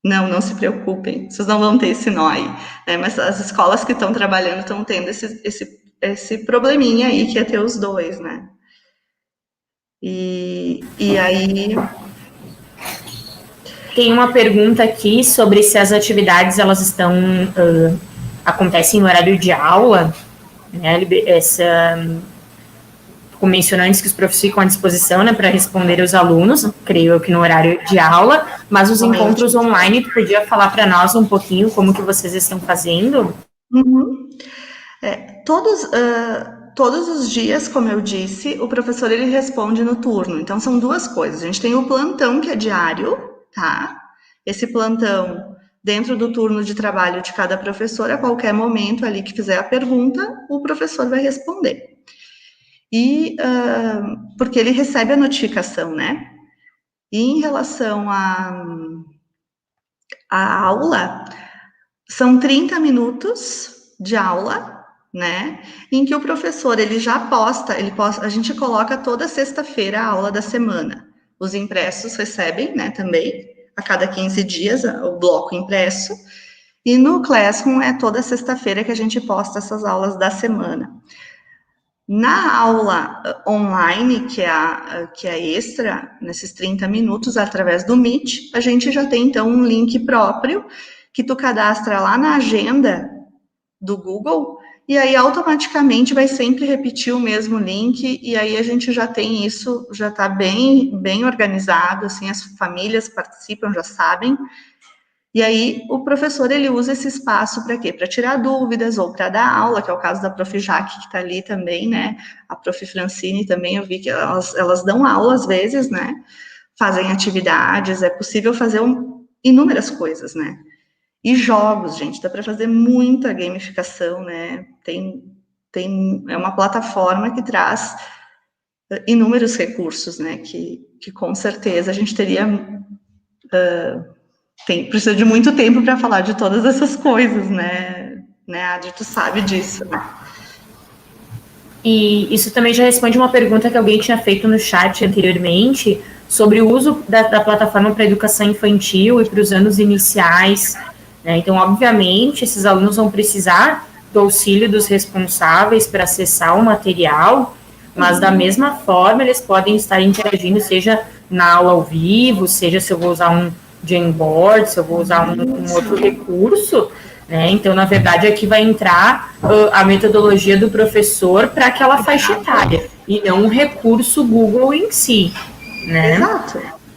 não se preocupem, vocês não vão ter esse nó aí, né? Mas as escolas que estão trabalhando estão tendo esse probleminha aí, que é ter os 2, né? E aí... Tem uma pergunta aqui sobre se as atividades elas estão acontecem no horário de aula, né? Mencionando que os professores ficam à disposição, né, para responder aos alunos, creio eu que no horário de aula, mas os encontros online, tu podia falar para nós um pouquinho como que vocês estão fazendo? Uhum. Todos os dias, como eu disse, o professor ele responde no turno. Então, são 2 coisas. A gente tem o plantão, que é diário, tá? Esse plantão, dentro do turno de trabalho de cada professor, a qualquer momento ali que fizer a pergunta, o professor vai responder. E, porque ele recebe a notificação, né? E em relação à aula, são 30 minutos de aula, né, em que o professor, ele já posta, a gente coloca toda sexta-feira a aula da semana. Os impressos recebem, né, também, a cada 15 dias, o bloco impresso, e no Classroom é toda sexta-feira que a gente posta essas aulas da semana. Na aula online, que é extra, nesses 30 minutos, através do Meet, a gente já tem, então, um link próprio, que tu cadastra lá na agenda do Google, e aí automaticamente vai sempre repetir o mesmo link, e aí a gente já tem isso, já está bem organizado, assim, as famílias participam, já sabem, e aí o professor, ele usa esse espaço para quê? Para tirar dúvidas ou para dar aula, que é o caso da prof. Jaque, que está ali também, né, a prof. Francine também, eu vi que elas dão aula às vezes, né, fazem atividades, é possível fazer inúmeras coisas, né. E jogos, gente, dá para fazer muita gamificação, né? É uma plataforma que traz inúmeros recursos, né? Que com certeza a gente teria... precisa de muito tempo para falar de todas essas coisas, né? Adi, tu sabe disso, né? E isso também já responde uma pergunta que alguém tinha feito no chat anteriormente, sobre o uso da plataforma para educação infantil e para os anos iniciais, né? Então, obviamente, esses alunos vão precisar do auxílio dos responsáveis para acessar o material, mas da mesma forma eles podem estar interagindo, seja na aula ao vivo, seja se eu vou usar um Jamboard, se eu vou usar um outro recurso, né? Então, na verdade, aqui vai entrar a metodologia do professor para aquela faixa etária, e não um recurso Google em si, né?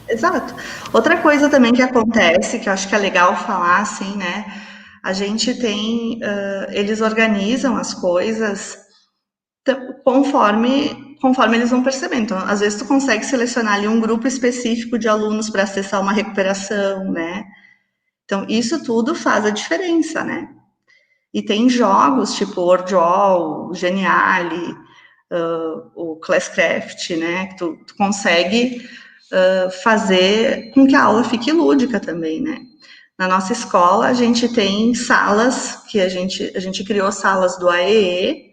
Exato. Outra coisa também que acontece, que eu acho que é legal falar, assim, né? A gente tem, eles organizam as coisas conforme eles vão percebendo. Então, às vezes tu consegue selecionar ali um grupo específico de alunos para acessar uma recuperação, né? Então, isso tudo faz a diferença, né? E tem jogos tipo Wordwall, Geniali, o Classcraft, né? Que tu consegue fazer com que a aula fique lúdica também, né? Na nossa escola, a gente tem salas, que a gente criou salas do AEE,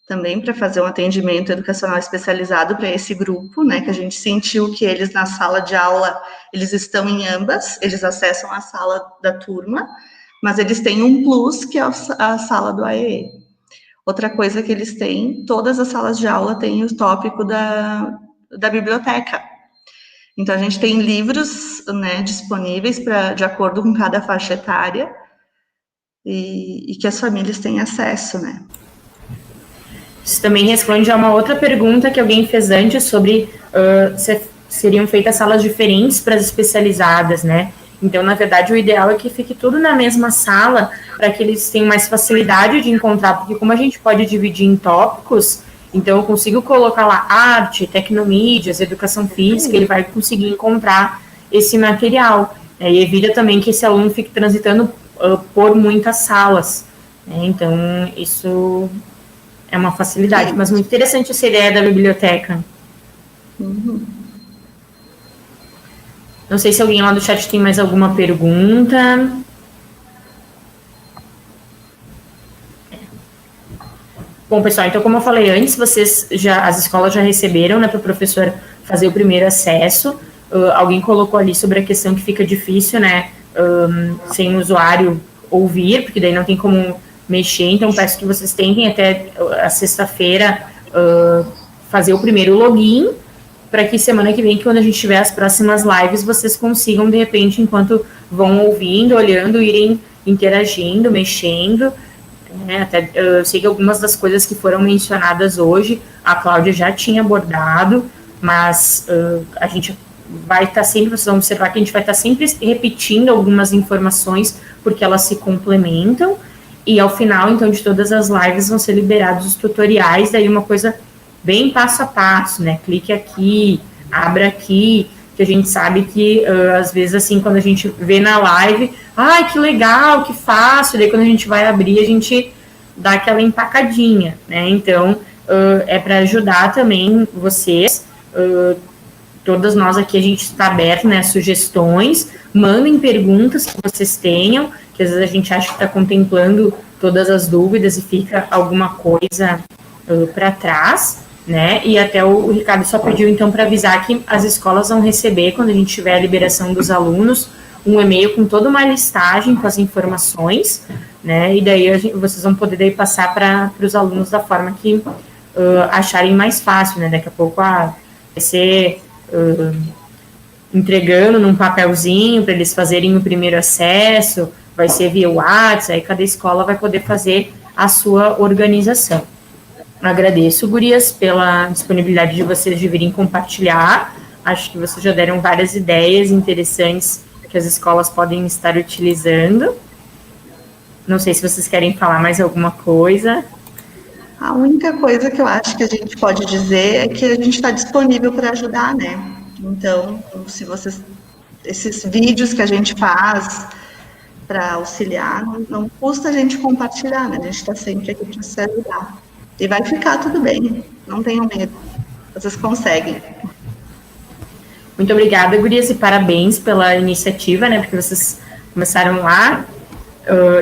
também para fazer um atendimento educacional especializado para esse grupo, né? Que a gente sentiu que eles, na sala de aula, eles estão em ambas, eles acessam a sala da turma, mas eles têm um plus, que é a sala do AEE. Outra coisa que eles têm, todas as salas de aula têm o tópico da biblioteca. Então, a gente tem livros, né, disponíveis de acordo com cada faixa etária e que as famílias têm acesso, né? Isso também responde a uma outra pergunta que alguém fez antes sobre se seriam feitas salas diferentes para as especializadas, né? Então, na verdade, o ideal é que fique tudo na mesma sala para que eles tenham mais facilidade de encontrar, porque como a gente pode dividir em tópicos, então eu consigo colocar lá arte, tecnomídias, educação física, ele vai conseguir encontrar esse material, né? E evita também que esse aluno fique transitando por muitas salas, né? Então, isso é uma facilidade, mas muito interessante essa ideia da biblioteca. Uhum. Não sei se alguém lá do chat tem mais alguma pergunta. Bom, pessoal, então como eu falei antes, as escolas já receberam, né, para o professor fazer o primeiro acesso. Alguém colocou ali sobre a questão que fica difícil, né, sem o usuário ouvir, porque daí não tem como mexer, então peço que vocês tentem até a sexta-feira fazer o primeiro login, para que semana que vem, quando a gente tiver as próximas lives, vocês consigam, de repente, enquanto vão ouvindo, olhando, irem interagindo, mexendo, né? Até, eu sei que algumas das coisas que foram mencionadas hoje, a Cláudia já tinha abordado, mas a gente vai estar sempre, vocês vão observar que a gente vai estar sempre repetindo algumas informações, porque elas se complementam, e ao final, então, de todas as lives vão ser liberados os tutoriais, daí uma coisa bem passo a passo, né? Clique aqui, abra aqui, que a gente sabe que, às vezes, assim, quando a gente vê na live, ai, que legal, que fácil, daí quando a gente vai abrir, a gente dá aquela empacadinha, né? Então, é para ajudar também vocês, todas nós aqui, a gente está aberto, né, sugestões, mandem perguntas que vocês tenham, que às vezes a gente acha que está contemplando todas as dúvidas e fica alguma coisa para trás, né? E até o Ricardo só pediu, então, para avisar que as escolas vão receber, quando a gente tiver a liberação dos alunos, um e-mail com toda uma listagem com as informações, né? E daí vocês vão poder daí passar para os alunos da forma que acharem mais fácil, né? Daqui a pouco vai ser entregando num papelzinho para eles fazerem o primeiro acesso, vai ser via WhatsApp, aí cada escola vai poder fazer a sua organização. Agradeço, gurias, pela disponibilidade de vocês de virem compartilhar. Acho que vocês já deram várias ideias interessantes que as escolas podem estar utilizando. Não sei se vocês querem falar mais alguma coisa. A única coisa que eu acho que a gente pode dizer é que a gente está disponível para ajudar, né? Então, se vocês... Esses vídeos que a gente faz para auxiliar, não custa a gente compartilhar, né? A gente está sempre aqui para se ajudar. E vai ficar tudo bem, não tenham medo, vocês conseguem. Muito obrigada, gurias, e parabéns pela iniciativa, né, porque vocês começaram lá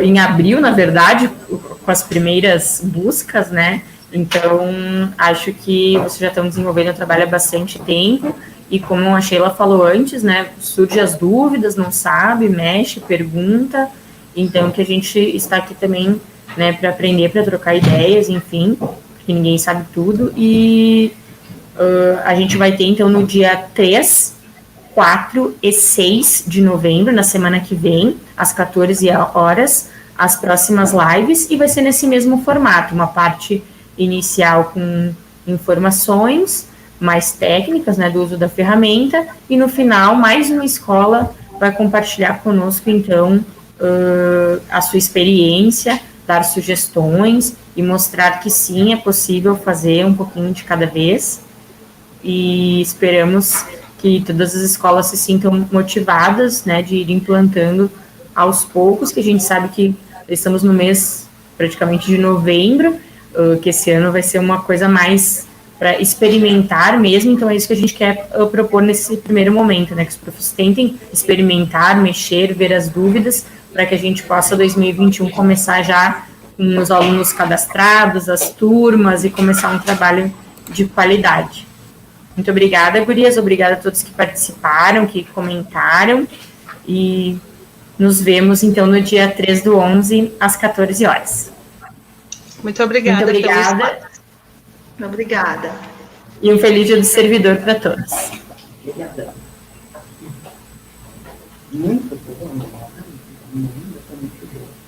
em abril, na verdade, com as primeiras buscas, né, então acho que vocês já estão desenvolvendo o trabalho há bastante tempo, e como a Sheila falou antes, né, surgem as dúvidas, não sabe, mexe, pergunta, então que a gente está aqui também, né, para aprender, para trocar ideias, enfim, porque ninguém sabe tudo, e a gente vai ter, então, no dia 3, 4 e 6 de novembro, na semana que vem, às 14 horas, as próximas lives, e vai ser nesse mesmo formato, uma parte inicial com informações mais técnicas, né, do uso da ferramenta, e no final, mais uma escola vai compartilhar conosco, então, a sua experiência, dar sugestões e mostrar que sim, é possível fazer um pouquinho de cada vez, e esperamos que todas as escolas se sintam motivadas, né, de ir implantando aos poucos, que a gente sabe que estamos no mês praticamente de novembro, que esse ano vai ser uma coisa mais para experimentar mesmo, então é isso que a gente quer propor nesse primeiro momento, né, que os professores tentem experimentar, mexer, ver as dúvidas, para que a gente possa, 2021, começar já com os alunos cadastrados, as turmas, e começar um trabalho de qualidade. Muito obrigada, gurias, obrigada a todos que participaram, que comentaram, e nos vemos, então, no dia 3/11, às 14 horas. Muito obrigada. Muito obrigada. Obrigada. E um feliz dia do servidor para todos. Obrigadão. Muito bom. Muito bom.